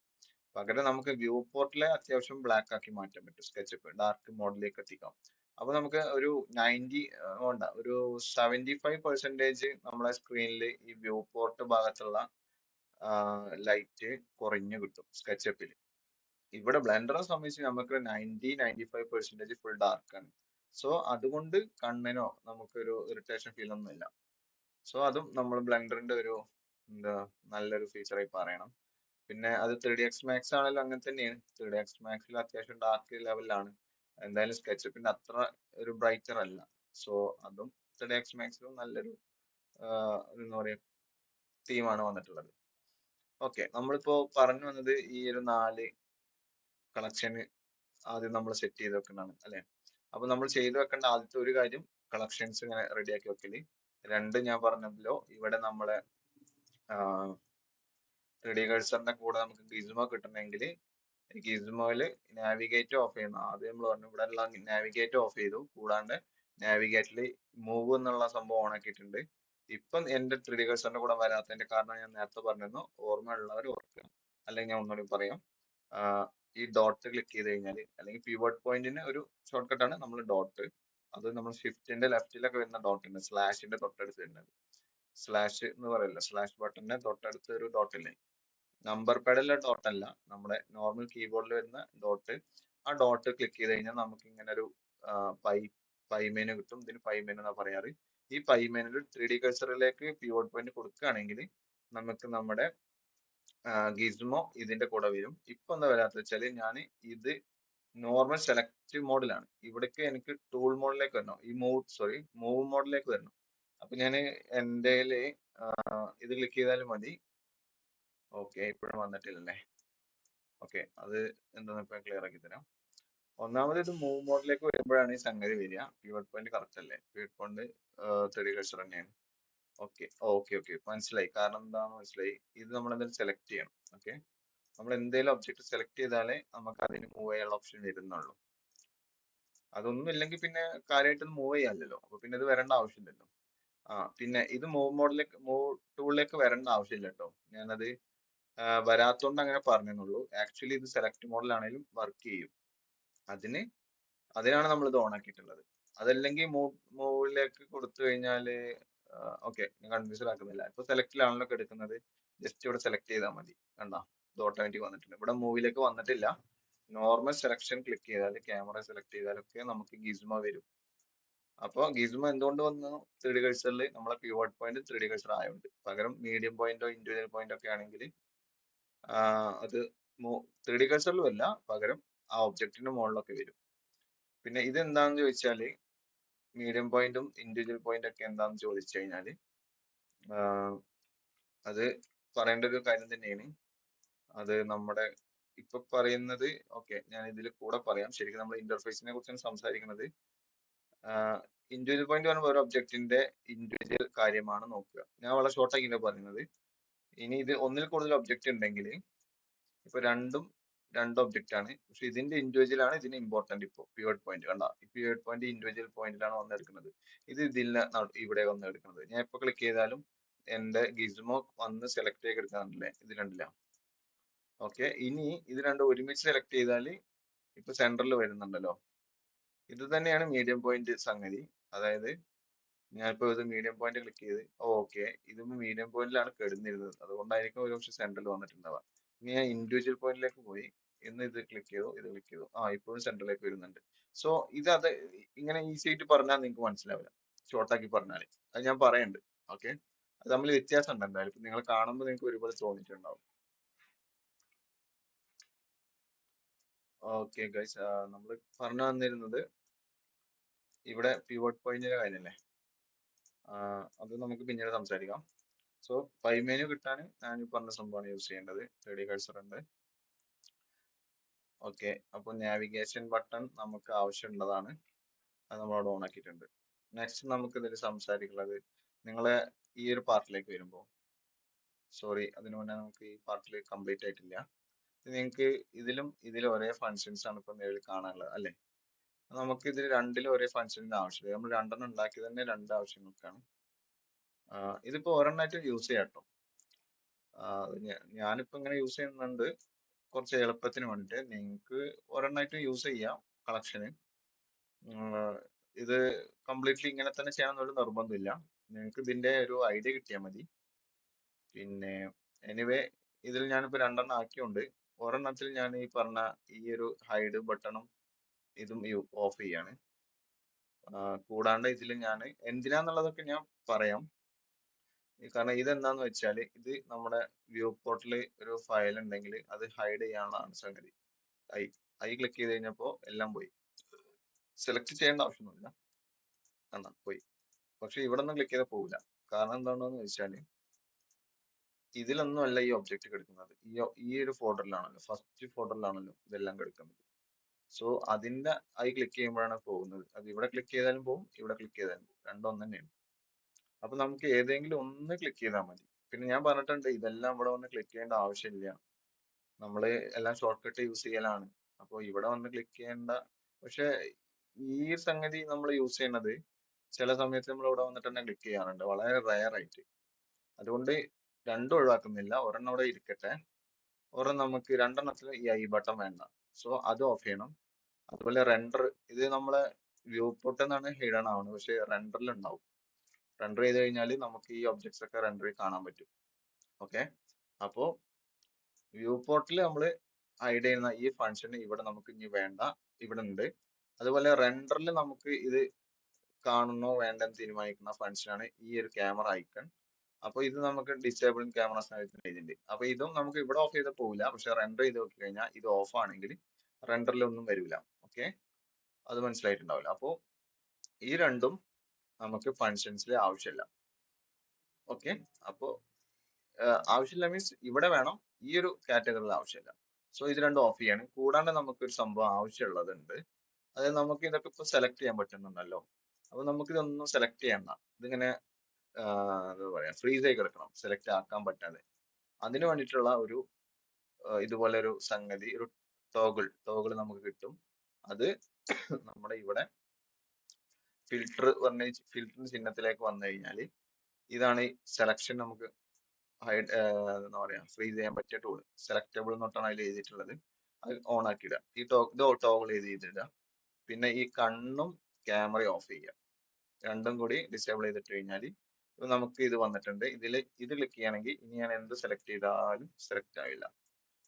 പകരം നമുക്ക് വ്യൂ പോർട്ടിലെ അത്യാവശ്യം ബ്ലാക്ക് ആക്കി മാറ്റാൻ പറ്റും, സ്കെച്ചപ്പ് ഡാർക്ക് മോഡിലേക്ക് എത്തിക്കാം. അപ്പൊ നമുക്ക് ഒരു 90 വേണ്ട, ഒരു 75% നമ്മളെ സ്ക്രീനിൽ ഈ വ്യൂ പോർട്ട് ഭാഗത്തുള്ള ലൈറ്റ് കുറഞ്ഞു കിട്ടും സ്കെച്ചപ്പിൽ. ഇവിടെ ബ്ലെൻഡറെ സംബന്ധിച്ച് നമുക്ക് 95% ഫുൾ ഡാർക്ക് ആണ്. സോ അതുകൊണ്ട് കണ്ണിനോ നമുക്കൊരു ഇറിറ്റേഷൻ ഫീൽ ഒന്നുമില്ല. സോ അതും നമ്മൾ ബ്ലെൻഡറിന്റെ ഒരു എന്താ നല്ലൊരു ഫീച്ചറായി പറയണം. പിന്നെ അത് 3ds max ആണെങ്കിലും അങ്ങനെ തന്നെയാണ്. 3ds maxൽ അത്യാവശ്യം ഡാർക്ക് ലെവലിലാണ്. എന്തായാലും സ്കെച്ചപ്പിന്റെ അത്ര ഒരു ബ്രൈറ്റർ അല്ല. സോ അതും 3ds maxലും നല്ലൊരു എന്താ പറയാ തീമാണ് വന്നിട്ടുള്ളത്. ഓക്കെ, നമ്മളിപ്പോ പറഞ്ഞു വന്നത് ഈ ഒരു 4 കളക്ഷന് ആദ്യം നമ്മൾ സെറ്റ് ചെയ്ത് വെക്കുന്നതാണ് അല്ലെ. അപ്പൊ നമ്മൾ ചെയ്തു വെക്കേണ്ട ആദ്യത്തെ ഒരു കാര്യം കളക്ഷൻസ് ഇങ്ങനെ റെഡിയാക്കി വെക്കല്. രണ്ട്, ഞാൻ പറഞ്ഞല്ലോ ഇവിടെ നമ്മളെ 3D കഴ്സറിന്റെ കൂടെ നമുക്ക് ഗിസ്മോ കിട്ടണമെങ്കിൽ ഗിസ്മോയില് നാവിഗേറ്റ് ഓഫ് ചെയ്യുന്ന, ആദ്യം നമ്മൾ പറഞ്ഞു ഇവിടെ ഉള്ള നാവിഗേറ്റ് ഓഫ് ചെയ്തു. കൂടാണ്ട് നാവിഗേറ്റിൽ മൂവ് എന്നുള്ള സംഭവം ഓൺ ആക്കിയിട്ടുണ്ട്. ഇപ്പം എന്റെ 3D കഴ്സറിന്റെ കൂടെ വരാത്തതിന്റെ കാരണം ഞാൻ നേരത്തെ പറഞ്ഞിരുന്നു, ഓർമ്മയുള്ളവർ ഓർക്കുക. അല്ലെങ്കിൽ ഞാൻ ഒന്നുകൂടി പറയാം. ഈ ഡോട്ട് ക്ലിക്ക് ചെയ്ത് കഴിഞ്ഞാൽ, അല്ലെങ്കിൽ പിവോട്ട് പോയിന്റിന് ഒരു ഷോർട്ട് കട്ടാണ് നമ്മൾ ഡോട്ട്. അത് നമ്മൾ ഷിഫ്റ്റിന്റെ ലെഫ്റ്റിലൊക്കെ വരുന്ന ഡോട്ട് ഉണ്ട്, സ്ലാഷിന്റെ തൊട്ടടുത്ത് വരുന്നത്. സ്ലാഷ് എന്ന് പറയല്ല, സ്ലാഷ് ബട്ടന്റെ തൊട്ടടുത്ത് ഒരു ഡോട്ട് ഇല്ലേ, നമ്പർ പാഡിലെ ഡോട്ട് അല്ല, നമ്മുടെ നോർമൽ കീബോർഡിൽ വരുന്ന ഡോട്ട്. ആ ഡോട്ട് ക്ലിക്ക് ചെയ്ത് കഴിഞ്ഞാൽ നമുക്ക് ഇങ്ങനെ ഒരു പൈ പൈ മെനു കിട്ടും. ഇതിന് പൈ മെനു എന്നാ പറയാറ്. ഈ പൈ മെനുവിൽ 3D കഴ്സറിലേക്ക് പിവോട്ട് പോയിന്റ് കൊടുക്കുകയാണെങ്കിൽ നമുക്ക് നമ്മുടെ ഗിസ്മോ ഇതിന്റെ കൂടെ വരും. ഇപ്പൊ എന്താ വരാത്ത വെച്ചാല് ഞാൻ ഇത് നോർമൽ സെലക്ട് മോഡിലാണ്. ഇവിടേക്ക് എനിക്ക് ടൂൾ മോഡിലേക്ക് വരണം, ഈ മൂവ് മോഡിലേക്ക് വരണം. അപ്പൊ ഞാൻ എൻ്റെ ഇത് ക്ലിക്ക് ചെയ്താലും മതി. ഓക്കെ, ഇപ്പോഴും വന്നിട്ടില്ലല്ലേ. ഓക്കെ, അത് എന്താണെന്ന് ഇപ്പൊ ക്ലിയർ ആക്കി തരാം. ഒന്നാമത് ഇത് മൂവ് മോഡിലേക്ക് വരുമ്പോഴാണ് ഈ സംഗതി വരിക. പിവട്ട് പോയിന്റ് കറക്റ്റ് അല്ലേ, പിവട്ട് പോയിന്റ് 3D കഴ്സർ തന്നെയാണ്. ഓക്കെ ഓക്കെ ഓക്കെ, മനസ്സിലായി. കാരണം എന്താണെന്ന് മനസ്സിലായി. ഇത് നമ്മൾ എന്തായാലും സെലക്ട് ചെയ്യണം. ഓക്കെ, നമ്മൾ എന്തെങ്കിലും ഒബ്ജക്ട് സെലക്ട് ചെയ്താലേ നമുക്ക് അതിന് മൂവ് ചെയ്യാനുള്ള ഓപ്ഷൻ വരുന്നുള്ളൂ. അതൊന്നും ഇല്ലെങ്കിൽ പിന്നെ കാര്യമായിട്ട് മൂവ് ചെയ്യാനില്ലല്ലോ, അപ്പൊ പിന്നെ ഇത് വരേണ്ട ആവശ്യമില്ലല്ലോ. പിന്നെ ഇത് മൂവ് ടൂളിലേക്ക് വരേണ്ട ആവശ്യമില്ല കേട്ടോ. ഞാനത് വരാത്തോണ്ട് അങ്ങനെ പറഞ്ഞെന്നുള്ളൂ. ആക്ച്വലി ഇത് സെലക്ട് മോഡിലാണെങ്കിലും വർക്ക് ചെയ്യും. അതിനാണ് നമ്മൾ ഇത് ഓൺ ആക്കിയിട്ടുള്ളത്. അതല്ലെങ്കിൽ മൂവിലേക്ക് കൊടുത്തു കഴിഞ്ഞാല് ഓക്കെ, ഞാൻ കൺഫ്യൂഷൻ ആക്കുന്നില്ല. ഇപ്പൊ സെലക്റ്റിലാണല്ലോ എടുക്കുന്നത്, ജസ്റ്റ് ഇവിടെ സെലക്ട് ചെയ്താൽ മതി. കണ്ടോ, ഇത് ഓട്ടോമാറ്റിക് വന്നിട്ടുണ്ട്. ഇവിടെ മൂവിലേക്ക് വന്നിട്ടില്ല. നോർമൽ സെലക്ഷൻ ക്ലിക്ക് ചെയ്താൽ, ക്യാമറ സെലക്ട് ചെയ്താലൊക്കെ നമുക്ക് ഗിസ്മോ വരും. അപ്പോൾ ഗിസ്മോ എന്തുകൊണ്ട് വന്നു 3D കഴ്സറിൽ? നമ്മളെ പിവോട്ട് പോയിന്റ് 3D കഴ്സർ ആയതുകൊണ്ട്. പകരം മീഡിയം പോയിന്റോ ഇൻഡിവിജ്വൽ പോയിന്റോ ഒക്കെ ആണെങ്കിൽ അത് 3D കഴ്സറിലും അല്ല, പകരം ആ ഒബ്ജക്റ്റിന്റെ മുകളിലൊക്കെ വരും. പിന്നെ ഇത് എന്താണെന്ന് ചോദിച്ചാല്, മീഡിയം പോയിന്റും ഇൻഡിവിജ്വൽ പോയിന്റ് ഒക്കെ എന്താണെന്ന് ചോദിച്ചു കഴിഞ്ഞാല് അത് പറയേണ്ട ഒരു കാര്യം തന്നെയാണ്. അത് നമ്മുടെ ഇപ്പൊ പറയുന്നത് ഓക്കെ, ഞാൻ ഇതിൽ കൂടെ പറയാം. ശരിക്കും നമ്മൾ ഇന്റർഫേസിനെ കുറിച്ചാണ് സംസാരിക്കുന്നത്. ഇൻഡിവിജ്വൽ പോയിന്റ് പറയുമ്പോൾ ഒരു ഒബ്ജക്റ്റിന്റെ ഇൻഡിവിജ്വൽ കാര്യമാണ് നോക്കുക. ഞാൻ വളരെ ഷോർട്ട് ആക്കിയാണ് പറയുന്നത്. ഇനി ഇത് ഒന്നിൽ കൂടുതൽ ഒബ്ജക്റ്റ് ഉണ്ടെങ്കിൽ, ഇപ്പൊ രണ്ടും രണ്ട് ഒബ്ജക്റ്റ് ആണ്, പക്ഷെ ഇതിന്റെ ഇൻഡിവിജ്വൽ ആണ് ഇതിന് ഇമ്പോർട്ടന്റ്. ഇപ്പൊ പിവറ്റ് പോയിന്റ് കണ്ട, ഈ പിവറ്റ് പോയിന്റ് ഇൻഡിവിജ്വൽ പോയിന്റിലാണ് വന്നെടുക്കുന്നത്. ഇത് ഇതില്ല ഇവിടെ വന്ന് എടുക്കുന്നത്. ഞാൻ ഇപ്പൊ ക്ലിക്ക് ചെയ്താലും എന്റെ ഗിസ്മോ വന്ന് സെലക്ട് ചെയ്ത് എടുക്കാറില്ലേ, ഇത് രണ്ടില്ല. ഓക്കെ, ഇനി ഇത് രണ്ടും ഒരുമിച്ച് സെലക്ട് ചെയ്താൽ ഇപ്പൊ സെന്ററിൽ വരുന്നുണ്ടല്ലോ. ഇത് തന്നെയാണ് മീഡിയം പോയിന്റ് സംഗതി. അതായത് ഞാനിപ്പോ ഇത് മീഡിയം പോയിന്റ് ക്ലിക്ക് ചെയ്ത് ഓക്കെ, ഇത് മീഡിയം പോയിന്റിലാണ് കിടന്നിരുന്നത്, അതുകൊണ്ടായിരിക്കും ഒരു പക്ഷെ സെന്ററിൽ വന്നിട്ടുണ്ടാവുക. ഇനി ഞാൻ ഇൻഡിവിജ്വൽ പോയിന്റിലേക്ക് പോയി, ഇന്ന് ഇത് ക്ലിക്ക് ചെയ്തു, ഇത് ക്ലിക്ക് ചെയ്തു, ഇപ്പോഴും സെന്ററിലേക്ക് വരുന്നുണ്ട്. സോ അത് ഇങ്ങനെ ഈസി ആയിട്ട് പറഞ്ഞാൽ നിങ്ങൾക്ക് മനസ്സിലാവില്ല, ഷോർട്ടാക്കി പറഞ്ഞാൽ. അത് ഞാൻ പറയുന്നുണ്ട്. ഓക്കെ, അത് തമ്മിൽ വ്യത്യാസം ഉണ്ട് എന്തായാലും. ഇപ്പൊ നിങ്ങൾ കാണുമ്പോൾ നിങ്ങൾക്ക് ഒരുപോലെ തോന്നിയിട്ടുണ്ടാവും. ഓക്കെ ഗൈസ്, നമ്മൾ പറഞ്ഞു വന്നിരുന്നത് ഇവിടെ പിവോട്ട് പോയിന്റിന്റെ കാര്യമല്ലേ. അത് നമുക്ക് പിന്നീട് സംസാരിക്കാം. സോ പൈ മെനു കിട്ടാൻ ഞാൻ ഈ പറഞ്ഞ സംഭവമാണ് യൂസ് ചെയ്യേണ്ടത്. 3D കഴ്സർ ഉണ്ട്. ഓക്കെ, അപ്പോൾ നാവിഗേഷൻ ബട്ടൺ നമുക്ക് ആവശ്യമുള്ളതാണ്. അത് നമ്മളവിടെ ഓൺ ആക്കിയിട്ടുണ്ട്. നെക്സ്റ്റ് നമുക്ക് ഇതിൽ സംസാരിക്കുന്നത്, നിങ്ങളെ ഈ ഒരു പാർട്ടിലേക്ക് വരുമ്പോൾ, സോറി അതിനു മുന്നേ നമുക്ക് ഈ പാർട്ടിൽ കംപ്ലീറ്റ് ആയിട്ടില്ല. നിങ്ങൾക്ക് ഇതിലും ഒരേ ഫങ്ഷൻസ് ആണ് ഇപ്പൊ നിലവിൽ കാണാനുള്ളത് അല്ലേ. നമുക്ക് ഇതിൽ രണ്ടിലും ഒരേ ഫങ്ഷനിന്റെ ആവശ്യമില്ല. നമ്മൾ രണ്ടെണ്ണം ഉണ്ടാക്കി തന്നെ രണ്ട് ആവശ്യങ്ങൾക്കാണ്. ഇതിപ്പോ ഒരെണ്ണമായിട്ട് യൂസ് ചെയ്യാം കേട്ടോ. ഞാനിപ്പോ ഇങ്ങനെ യൂസ് ചെയ്യുന്നുണ്ട് കുറച്ച് എളുപ്പത്തിന് വേണ്ടിട്ട്. നിങ്ങൾക്ക് ഒരെണ്ണമായിട്ട് യൂസ് ചെയ്യാം കളക്ഷന്. ഇത് കംപ്ലീറ്റ്ലി ഇങ്ങനെ തന്നെ ചെയ്യാനൊന്നും നിർബന്ധമില്ല. നിങ്ങൾക്ക് ഇതിന്റെ ഒരു ഐഡിയ കിട്ടിയാൽ മതി. പിന്നെ എനിവേ, ഇതിൽ ഞാനിപ്പോ രണ്ടെണ്ണം ആക്കിയോണ്ട് ഒരെണ്ണത്തിൽ ഞാൻ ഈ പറഞ്ഞ ഈ ഒരു ഹൈഡ് ബട്ടണും ഇതും ഓഫ് ചെയ്യാണ്. കൂടാണ്ട് ഇതിൽ ഞാൻ എന്തിനാന്നുള്ളതൊക്കെ ഞാൻ പറയാം. കാരണം ഇതെന്താന്ന് വെച്ചാല്, ഇത് നമ്മുടെ വ്യൂ പോർട്ടിൽ ഒരു ഫയൽ ഉണ്ടെങ്കിൽ അത് ഹൈഡ് ചെയ്യാനുള്ളതാണ് സംഗതി. ഐ ഐ ക്ലിക്ക് ചെയ്ത് കഴിഞ്ഞപ്പോ എല്ലാം പോയി. സെലക്ട് ചെയ്യേണ്ട ആവശ്യമൊന്നുമില്ല, കണ്ടാ പോയി. പക്ഷെ ഇവിടെ ഒന്നും ക്ലിക്ക് ചെയ്താൽ പോവില്ല. കാരണം എന്താണെന്ന് വെച്ചാല്, ഇതിലൊന്നും അല്ല ഈ ഒബ്ജക്റ്റ് കിടക്കുന്നത്. ഈ ഒരു ഫോൾഡറിലാണല്ലോ, ഫസ്റ്റ് ഫോൾഡറിലാണല്ലോ ഇതെല്ലാം കിടക്കുന്നത്. സോ അതിന്റെ ഐ ക്ലിക്ക് ചെയ്യുമ്പോഴാണ് പോകുന്നത്. അത് ഇവിടെ ക്ലിക്ക് ചെയ്താലും പോകും, ഇവിടെ ക്ലിക്ക് ചെയ്താലും പോകും, രണ്ടും ഒന്ന് തന്നെയാണ്. അപ്പൊ നമുക്ക് ഏതെങ്കിലും ഒന്ന് ക്ലിക്ക് ചെയ്താൽ മതി. പിന്നെ ഞാൻ പറഞ്ഞിട്ടുണ്ട്, ഇതെല്ലാം ഇവിടെ വന്ന് ക്ലിക്ക് ചെയ്യേണ്ട ആവശ്യമില്ല. നമ്മള് എല്ലാം ഷോർട്ട് കട്ട് യൂസ് ചെയ്യലാണ്. അപ്പോൾ ഇവിടെ വന്ന് ക്ലിക്ക് ചെയ്യേണ്ട. പക്ഷെ ഈ സംഗതി നമ്മൾ യൂസ് ചെയ്യുന്നത് ചില സമയത്ത് നമ്മൾ ഇവിടെ വന്നിട്ട് തന്നെ ക്ലിക്ക് ചെയ്യാറുണ്ട്, വളരെ റയർ ആയിട്ട്. അതുകൊണ്ട് രണ്ടും ഒഴിവാക്കുന്നില്ല, ഒരെണ്ണം അവിടെ ഇരിക്കട്ടെ. ഒരെണ്ണം നമുക്ക് രണ്ടെണ്ണത്തിൽ ഈ ഐ ബട്ടൺ വേണ്ട. സോ അത് ഓഫ് ചെയ്യണം. അതുപോലെ റെൻഡർ, ഇത് നമ്മളെ വ്യൂ പോർട്ട് എന്നാണ് ഹിഡൻ ആവുന്നത്, പക്ഷെ റെൻഡറിൽ ഉണ്ടാവും. റെൻഡർ ചെയ്ത് കഴിഞ്ഞാൽ നമുക്ക് ഈ ഒബ്ജക്ട്സ് ഒക്കെ റെൻഡറിൽ കാണാൻ പറ്റും. ഓക്കെ, അപ്പോ വ്യൂ പോർട്ടിൽ നമ്മൾ ഹൈഡ് ചെയ്യുന്ന ഈ ഫംഗ്ഷൻ ഇവിടെ നമുക്ക് ഇനി വേണ്ട, ഇവിടെ ഉണ്ട്. അതുപോലെ റെൻഡറിൽ നമുക്ക് ഇത് കാണണോ വേണ്ടെന്ന് തീരുമാനിക്കുന്ന ഫംഗ്ഷനാണ് ഈ ഒരു ക്യാമറ ഐക്കൺ. അപ്പൊ ഇത് നമുക്ക് ഡിസേബിളിംഗ് ക്യാമറ ഏജന്റ്. അപ്പൊ ഇതും നമുക്ക് ഇവിടെ ഓഫ് ചെയ്ത് പോവില്ല, പക്ഷെ റെൻഡർ ചെയ്ത് നോക്കി കഴിഞ്ഞാൽ ഇത് ഓഫ് ആണെങ്കിൽ റെൻഡറിൽ ഒന്നും വരില്ല. ഓക്കെ, അത് മനസ്സിലായിട്ടുണ്ടാവില്ല. അപ്പോൾ ഈ രണ്ടും നമുക്ക് ഫങ്ഷൻസിൽ ആവശ്യമില്ല. ഓക്കെ, അപ്പോ ആവശ്യമില്ല മീൻസ് ഇവിടെ വേണം, ഈ ഒരു കാറ്റഗറിയിൽ ആവശ്യമില്ല. സോ ഇത് രണ്ടും ഓഫ് ചെയ്യാണ്. കൂടാണ്ട് നമുക്കൊരു സംഭവം ആവശ്യമുള്ളതുണ്ട്. അതായത് നമുക്ക് ഇതൊക്കെ ഇപ്പൊ സെലക്ട് ചെയ്യാൻ പറ്റുന്നുണ്ടല്ലോ. അപ്പൊ നമുക്ക് ഇതൊന്നും സെലക്ട് ചെയ്യണ്ട. ഇതിങ്ങനെ എന്താ പറയാ, ഫ്രീസ് ആയി കിടക്കണം, സെലക്ട് ആക്കാൻ പറ്റാതെ. അതിന് വേണ്ടിയിട്ടുള്ള ഒരു ഇതുപോലെ ഒരു സംഗതി, ഒരു ടോഗിൾ നമുക്ക് കിട്ടും. അത് നമ്മുടെ ഇവിടെ ഫിൽറ്ററിന് ചിഹ്നത്തിലേക്ക് വന്നു കഴിഞ്ഞാൽ ഇതാണ് ഈ സെലക്ഷൻ. നമുക്ക് ഹൈഡ് എന്താ പറയാ, ഫ്രീസ് ചെയ്യാൻ പറ്റിയ ടൂൾ, സെലക്ടബിൾ എന്നൊട്ടാണ് അതിൽ എഴുതിയിട്ടുള്ളത്. അത് ഓൺ ആക്കി ഇടുക. ഇത് ടോഗിൾ ചെയ്തിടുക. പിന്നെ ഈ കണ്ണും ക്യാമറയും ഓഫ് ചെയ്യുക. രണ്ടും കൂടി ഡിസേബിൾ ചെയ്തിട്ട് കഴിഞ്ഞാൽ നമുക്ക് ഇത് വന്നിട്ടുണ്ട്. ഇത് ക്ലിക്ക് ചെയ്യുകയാണെങ്കിൽ ഇനി ഞാൻ എന്ത് സെലക്ട് ചെയ്താലും സെലക്ട് ആവില്ല.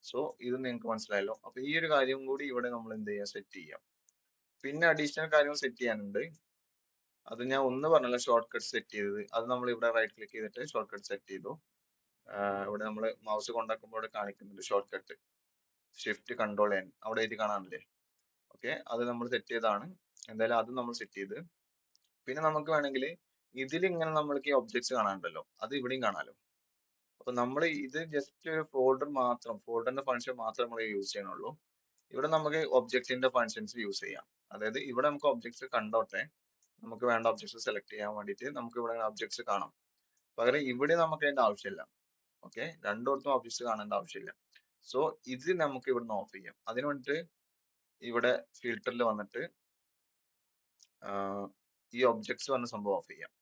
സോ ഇത് നിങ്ങൾക്ക് മനസ്സിലായല്ലോ. അപ്പൊ ഈ ഒരു കാര്യം കൂടി ഇവിടെ നമ്മൾ എന്ത് ചെയ്യാം, സെറ്റ് ചെയ്യാം. പിന്നെ അഡീഷണൽ കാര്യങ്ങൾ സെറ്റ് ചെയ്യാനുണ്ട്. അത് ഞാൻ ഒന്ന് പറഞ്ഞല്ലോ, ഷോർട്ട് കട്ട് സെറ്റ് ചെയ്തത്. അത് നമ്മൾ ഇവിടെ റൈറ്റ് ക്ലിക്ക് ചെയ്തിട്ട് ഷോർട്ട് കട്ട് സെറ്റ് ചെയ്തു. ഇവിടെ നമ്മൾ മൗസ് കൊണ്ടാക്കുമ്പോൾ ഇവിടെ കാണിക്കുന്നുണ്ട് short cut, shift control N, അവിടെ എഴുതി കാണാനില്ലേ. ഓക്കെ, അത് നമ്മൾ സെറ്റ് ചെയ്താണ്. എന്തായാലും അത് നമ്മൾ സെറ്റ് ചെയ്ത്. പിന്നെ നമുക്ക് വേണമെങ്കിൽ ഇതിൽ ഇങ്ങനെ നമ്മൾക്ക് ഈ ഒബ്ജക്ട്സ് കാണാനുണ്ടല്ലോ, അത് ഇവിടെയും കാണാലോ. അപ്പൊ നമ്മൾ ഇത് ജസ്റ്റ് ഒരു ഫോൾഡറിന്റെ ഫങ്ഷൻ മാത്രം നമ്മൾ യൂസ് ചെയ്യണുള്ളൂ. ഇവിടെ നമുക്ക് ഒബ്ജക്റ്റിന്റെ ഫങ്ഷൻസ് യൂസ് ചെയ്യാം. അതായത് ഇവിടെ നമുക്ക് ഒബ്ജക്ട്സ് കണ്ടോട്ടെ, നമുക്ക് വേണ്ട ഒബ്ജക്ട്സ് സെലക്ട് ചെയ്യാൻ വേണ്ടിയിട്ട് നമുക്ക് ഇവിടെ ഒബ്ജക്ട്സ് കാണാം. പകരം ഇവിടെ നമുക്ക് അതിന്റെ ആവശ്യമില്ല. ഓക്കെ, രണ്ടിടത്തും ഒബ്ജക്ട്സ് കാണേണ്ട ആവശ്യമില്ല. സോ ഇത് നമുക്ക് ഇവിടുന്ന് ഓഫ് ചെയ്യാം. അതിന് വേണ്ടിയിട്ട് ഇവിടെ ഫിൽറ്ററിൽ വന്നിട്ട് ഈ ഒബ്ജക്ട്സ് പറഞ്ഞ സംഭവം ഓഫ് ചെയ്യാം.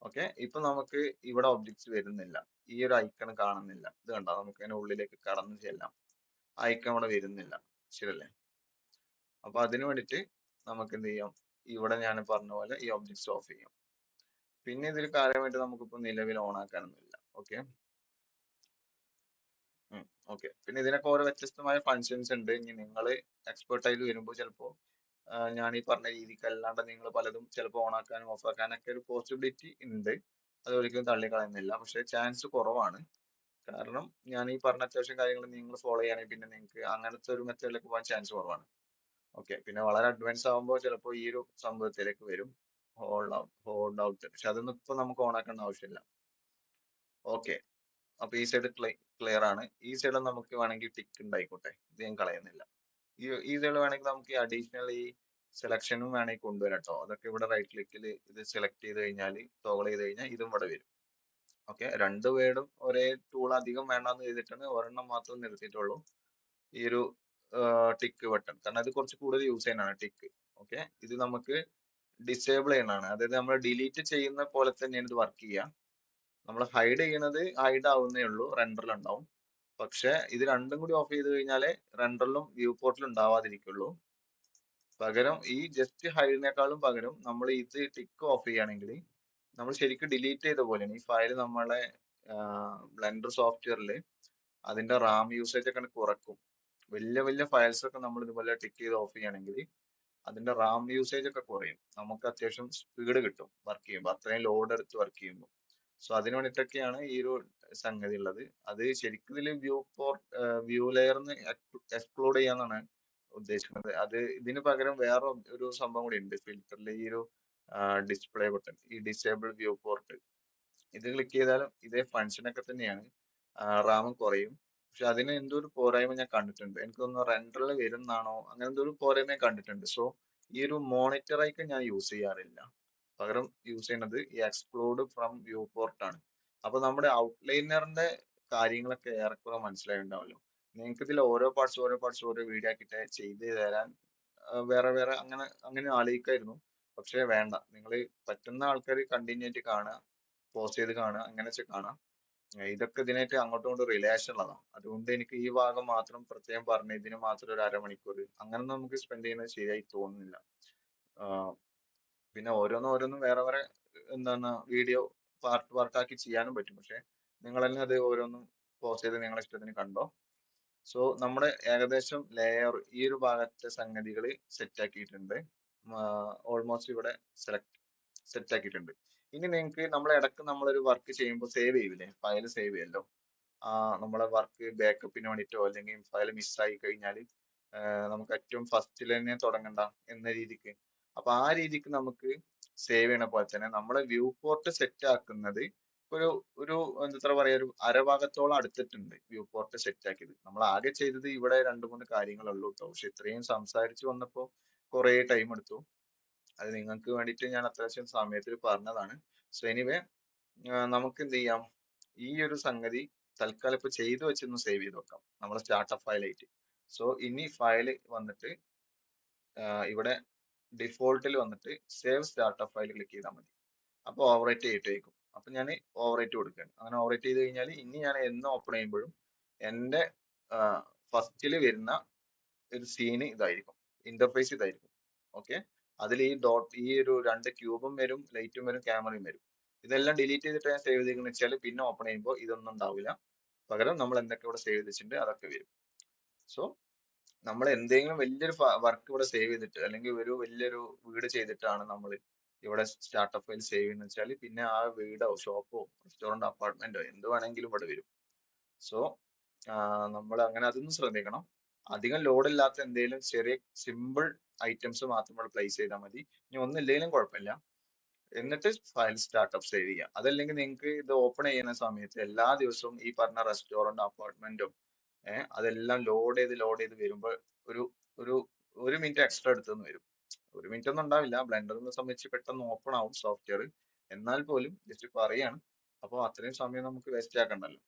ഓക്കെ, ഇപ്പൊ നമുക്ക് ഇവിടെ ഒബ്ജക്ട്സ് വരുന്നില്ല, ഈ ഒരു ഐക്കൺ കാണുന്നില്ല. ഇത് കണ്ടോ, നമുക്ക് അതിന്റെ ഉള്ളിലേക്ക് കടന്നു ചെല്ലാം, ഐക്കൺ ഇവിടെ വരുന്നില്ല. ശരിയല്ലേ? അപ്പൊ അതിന് വേണ്ടിയിട്ട് നമുക്ക് എന്ത് ചെയ്യാം, ഇവിടെ ഞാൻ പറഞ്ഞ പോലെ ഈ ഒബ്ജക്ട്സ് ഓഫ് ചെയ്യാം. പിന്നെ ഇതിൽ കാര്യമായിട്ട് നമുക്കിപ്പോ നിലവിൽ ഓൺ ആക്കാനൊന്നുമില്ല. ഓക്കെ ഓക്കെ, പിന്നെ ഇതിനൊക്കെ ഓരോ വ്യത്യസ്തമായ ഫങ്ഷൻസ് ഉണ്ട്. ഇനി നിങ്ങൾ എക്സ്പേർട്ട് ആയിട്ട് വരുമ്പോൾ ചിലപ്പോൾ ഞാൻ ഈ പറഞ്ഞ രീതിക്ക് അല്ലാണ്ട് നിങ്ങൾ പലതും ചിലപ്പോൾ ഓൺ ആക്കാനും ഓഫ് ആക്കാനൊക്കെ ഒരു പോസിബിലിറ്റി ഉണ്ട്. അത് ഒരിക്കലും തള്ളിക്കളയുന്നില്ല, പക്ഷെ ചാൻസ് കുറവാണ്. കാരണം ഞാൻ ഈ പറഞ്ഞ അത്യാവശ്യം കാര്യങ്ങൾ നിങ്ങൾ ഫോളോ ചെയ്യുകയാണെങ്കിൽ പിന്നെ നിങ്ങൾക്ക് അങ്ങനത്തെ ഒരു മെത്തേഡിലേക്ക് പോകാൻ ചാൻസ് കുറവാണ്. ഓക്കെ, പിന്നെ വളരെ അഡ്വാൻസ് ആകുമ്പോൾ ചിലപ്പോൾ ഈ ഒരു സംഭവത്തിലേക്ക് വരും, ഹോൾഡ് ഔട്ട്. പക്ഷെ അതൊന്നും ഇപ്പൊ നമുക്ക് ഓൺ ആക്കേണ്ട ആവശ്യമില്ല. ഓക്കെ, അപ്പൊ ഈ സൈഡ് ക്ലിയർ ആണ്. ഈ സൈഡ് നമുക്ക് വേണമെങ്കിൽ ടിക്ക് ഉണ്ടായിക്കോട്ടെ, ഇത് ഞാൻ കളയുന്നില്ല. ഈ സൈഡ് വേണമെങ്കിൽ നമുക്ക് അഡീഷണൽ ഈ സെലക്ഷനും വേണമെങ്കിൽ കൊണ്ടുവരാം കേട്ടോ. അതൊക്കെ ഇവിടെ റൈറ്റ് ക്ലിക്കിൽ ഇത് സെലക്ട് ചെയ്ത് കഴിഞ്ഞാൽ, ടോഗിൾ ചെയ്ത് കഴിഞ്ഞാൽ ഇതും ഇവിടെ വരും. ഓക്കെ, രണ്ട് വേർഡും ഒരേ ടൂൾ അധികം വേണ്ടാന്ന് ചെയ്തിട്ടാണ് ഒരെണ്ണം മാത്രം നിർത്തിയിട്ടുള്ളൂ, ഈ ഒരു ടിക്ക് ബട്ടൺ. കാരണം ഇത് കുറച്ച് കൂടുതൽ യൂസ് ചെയ്യാനാണ് ടിക്ക്. ഓക്കെ, ഇത് നമുക്ക് ഡിസേബിൾ ചെയ്യണതാണ്. അതായത് നമ്മൾ ഡിലീറ്റ് ചെയ്യുന്ന പോലെ തന്നെയാണ് ഇത് വർക്ക് ചെയ്യുക. നമ്മൾ ഹൈഡ് ചെയ്യണത് ഹൈഡ് ആവുന്നേ ഉള്ളൂ, റെൻഡറിൽ ഉണ്ടാവും. പക്ഷെ ഇത് രണ്ടും കൂടി ഓഫ് ചെയ്ത് കഴിഞ്ഞാലേ റെൻഡറിലും വ്യൂ പോർട്ടിലും ഉണ്ടാവാതിരിക്കുള്ളൂ. പകരം ഈ ജസ്റ്റ് ഹൈഡിനേക്കാളും പകരം നമ്മൾ ഇത് ടിക്ക് ഓഫ് ചെയ്യുകയാണെങ്കിൽ നമ്മൾ ശരിക്കും ഡിലീറ്റ് ചെയ്ത പോലെയാണ്. ഈ ഫയൽ നമ്മളെ ബ്ലെൻഡർ സോഫ്റ്റ്വെയറിൽ അതിന്റെ റാം യൂസേജ് ഒക്കെ കുറക്കും. വലിയ വലിയ ഫയൽസ് ഒക്കെ നമ്മൾ ഇതുപോലെ ടിക്ക് ചെയ്ത് ഓഫ് ചെയ്യുകയാണെങ്കിൽ അതിന്റെ റാം യൂസേജ് ഒക്കെ കുറയും. നമുക്ക് അത്യാവശ്യം സ്പീഡ് കിട്ടും വർക്ക് ചെയ്യുമ്പോൾ, അത്രയും ലോഡ് എടുത്ത് വർക്ക് ചെയ്യുമ്പോൾ. സോ അതിന് വേണ്ടിയിട്ടൊക്കെയാണ് ഈ ഒരു സംഗതി ഉള്ളത്. അത് ശരിക്കും ഇതിൽ വ്യൂ ലെയർന്ന് എക്സ്ക്ലൂഡ് ചെയ്യാന്നാണ് ഉദ്ദേശിക്കുന്നത്. അത് ഇതിന് പകരം വേറെ ഒരു സംഭവം കൂടി ഉണ്ട് ഫിൽറ്ററിൽ, ഈ ഒരു ഡിസ്പ്ലേ ബട്ടൺ, ഈ ഡിസേബിൾ വ്യൂ പോർട്ട്. ഇത് ക്ലിക്ക് ചെയ്താലും ഇതേ ഫങ്ഷൻ ഒക്കെ തന്നെയാണ്, റാമും കുറയും. പക്ഷെ അതിന് എന്തോ ഒരു പോരായ്മ ഞാൻ കണ്ടിട്ടുണ്ട്. എനിക്ക് തോന്നുന്നു റെൻഡറിൽ വരുന്നാണോ, അങ്ങനെ എന്തോ ഒരു പോരായ്മ ഞാൻ കണ്ടിട്ടുണ്ട്. സോ ഈ ഒരു മോണിറ്റർ ഐക്കൺ ഞാൻ യൂസ് ചെയ്യാറില്ല. പകരം യൂസ് ചെയ്യുന്നത് ഈ എക്സ്ക്ലൂഡ് ഫ്രം വ്യൂ പോർട്ട് ആണ്. അപ്പൊ നമ്മുടെ ഔട്ട്ലൈനറിന്റെ കാര്യങ്ങളൊക്കെ ഏറെക്കുറെ മനസ്സിലായിട്ടുണ്ടാവല്ലോ. നിങ്ങൾക്ക് ഇതിൽ ഓരോ പാർട്സ് ഓരോ വീഡിയോ ആക്കിയിട്ട് ചെയ്ത് തരാൻ വേറെ വേറെ അങ്ങനെ അങ്ങനെ ആലോചിക്കായിരുന്നു. പക്ഷെ വേണ്ട, നിങ്ങൾ പറ്റുന്ന ആൾക്കാർ കണ്ടിന്യൂ ആയിട്ട് കാണുക, പോസ്റ്റ് ചെയ്ത് കാണുക, അങ്ങനെ വെച്ച് കാണാം. ഇതൊക്കെ ഇതിനായിട്ട് അങ്ങോട്ടും ഇങ്ങോട്ടും റിലേഷൻ ഉള്ളതാണ്. അതുകൊണ്ട് എനിക്ക് ഈ ഭാഗം മാത്രം പ്രത്യേകം പറഞ്ഞ് ഇതിന് മാത്രം ഒരു അരമണിക്കൂർ അങ്ങനെ നമുക്ക് സ്പെൻഡ് ചെയ്യുന്നത് ശരിയായി തോന്നുന്നില്ല. ആഹ് പിന്നെ ഓരോന്നും വേറെ വേറെ എന്താണ് വീഡിയോ പാർട്ടാക്കി ചെയ്യാനും പറ്റും. പക്ഷെ നിങ്ങൾ തന്നെ അത് ഓരോന്നും പോസ്റ്റ് ചെയ്ത് നിങ്ങളെ ഇഷ്ടത്തിന് കണ്ടോ. സോ നമ്മുടെ ഏകദേശം ലെയർ ഈ ഒരു ഭാഗത്തെ സംഗതികൾ സെറ്റ് ആക്കിയിട്ടുണ്ട്. ഓൾമോസ്റ്റ് ഇവിടെ സെറ്റ് ആക്കിയിട്ടുണ്ട്. ഇനി നിങ്ങൾക്ക് നമ്മൾ ഇടക്ക് നമ്മളൊരു വർക്ക് ചെയ്യുമ്പോൾ സേവ് ചെയ്യൂലേ, ഫയൽ സേവ് ചെയ്യല്ലോ. നമ്മളെ വർക്ക് ബാക്കപ്പിന് വേണ്ടിയിട്ടോ അല്ലെങ്കിൽ ഫയൽ മിസ്സായി കഴിഞ്ഞാൽ നമുക്ക് ഏറ്റവും ഫസ്റ്റിൽ തന്നെ തുടങ്ങണ്ട എന്ന രീതിക്ക്. അപ്പൊ ആ രീതിക്ക് നമുക്ക് സേവ് ചെയ്യണ പോലെ തന്നെ നമ്മളെ വ്യൂ പോർട്ട് സെറ്റ് ആക്കുന്നത് ഒരു ഒരു എന്താ പറയാ, ഒരു അരഭാഗത്തോളം അടുത്തിട്ടുണ്ട് വ്യൂ പോർട്ട് സെറ്റ് ആക്കിയത്. നമ്മൾ ആകെ ചെയ്തത് ഇവിടെ രണ്ട് മൂന്ന് കാര്യങ്ങളുള്ളൂ കേട്ടോ. പക്ഷെ ഇത്രയും സംസാരിച്ചു വന്നപ്പോൾ കുറെ ടൈം എടുത്തു. അത് നിങ്ങൾക്ക് വേണ്ടിയിട്ട് ഞാൻ അത്യാവശ്യം സമയത്തിൽ പറഞ്ഞതാണ്. സോ എനിവേ, നമുക്ക് എന്ത് ചെയ്യാം, ഈ ഒരു സംഗതി തൽക്കാലം ഇപ്പൊ ചെയ്തു വെച്ചൊന്ന് സേവ് ചെയ്ത് വെക്കാം നമ്മളെ സ്റ്റാർട്ടപ്പ് ഫയലായിട്ട്. സോ ഇനി ഫയൽ വന്നിട്ട് ഇവിടെ ഡിഫോൾട്ടിൽ വന്നിട്ട് സേവ് സ്റ്റാർട്ടപ്പ് ഫയൽ ക്ലിക്ക് ചെയ്താൽ മതി. അപ്പോൾ ഓവറേറ്റ് ചെയ്തിട്ടേക്കും. അപ്പൊ ഞാൻ ഓവറേറ്റ് കൊടുക്കുകയാണ്. അങ്ങനെ ഓവറേറ്റ് ചെയ്ത് കഴിഞ്ഞാൽ ഇനി ഞാൻ എന്ന് ഓപ്പൺ ചെയ്യുമ്പോഴും എന്റെ ഫസ്റ്റിൽ വരുന്ന ഒരു സീന് ഇതായിരിക്കും, ഇന്റർഫേസ് ഇതായിരിക്കും. ഓക്കെ, അതിൽ ഈ ഒരു രണ്ട് ക്യൂബും വരും, ലൈറ്റും വരും, ക്യാമറയും വരും. ഇതെല്ലാം ഡിലീറ്റ് ചെയ്തിട്ട് ഞാൻ സേവ് ചെയ്തെന്ന് വെച്ചാൽ പിന്നെ ഓപ്പൺ ചെയ്യുമ്പോൾ ഇതൊന്നും ഉണ്ടാവില്ല. പകരം നമ്മൾ എന്തൊക്കെ ഇവിടെ സേവ് ചെയ്തിട്ടുണ്ട് അതൊക്കെ വരും. സോ നമ്മൾ എന്തെങ്കിലും വലിയൊരു വർക്ക് ഇവിടെ സേവ് ചെയ്തിട്ട് അല്ലെങ്കിൽ ഒരു വലിയൊരു വീട് ചെയ്തിട്ടാണ് നമ്മൾ ഇവിടെ സ്റ്റാർട്ടപ്പ് ഫയൽ സേവ് ചെയ്യുന്ന വെച്ചാൽ പിന്നെ ആ വീടോ ഷോപ്പോ റെസ്റ്റോറൻറ്റോ അപ്പാർട്ട്മെന്റോ എന്ത് വേണമെങ്കിലും ഇവിടെ വരും. സോ നമ്മൾ അങ്ങനെ അതൊന്നും ശ്രദ്ധിക്കണം. അധികം ലോഡ് ഇല്ലാത്ത എന്തെങ്കിലും ചെറിയ സിമ്പിൾ ഐറ്റംസ് മാത്രം നമ്മൾ പ്ലേസ് ചെയ്താൽ മതി. ഇനി ഒന്നില്ലെങ്കിലും കുഴപ്പമില്ല. എന്നിട്ട് ഫയൽ സ്റ്റാർട്ടപ്പ് സേവ് ചെയ്യുക. അതല്ലെങ്കിൽ നിങ്ങൾക്ക് ഇത് ഓപ്പൺ ചെയ്യുന്ന സമയത്ത് എല്ലാ ദിവസവും ഈ പറഞ്ഞ റെസ്റ്റോറന്റ് അപ്പാർട്ട്മെന്റും അതെല്ലാം ലോഡ് ചെയ്ത് വരുമ്പോൾ ഒരു ഒരു 1 മിനിറ്റ് എക്സ്ട്രാ എടുത്തെന്ന് വരും. 1 മിനിറ്റ് ഒന്നും ഉണ്ടാവില്ല, ബ്ലെൻഡറിനെ സംബന്ധിച്ച് പെട്ടെന്ന് ഓപ്പൺ ആവും സോഫ്റ്റ്വെയർ. എന്നാൽ പോലും ജസ്റ്റ് പറയാണ്. അപ്പോൾ അത്രയും സമയം നമുക്ക് വേസ്റ്റ് ആക്കണ്ടല്ലോ.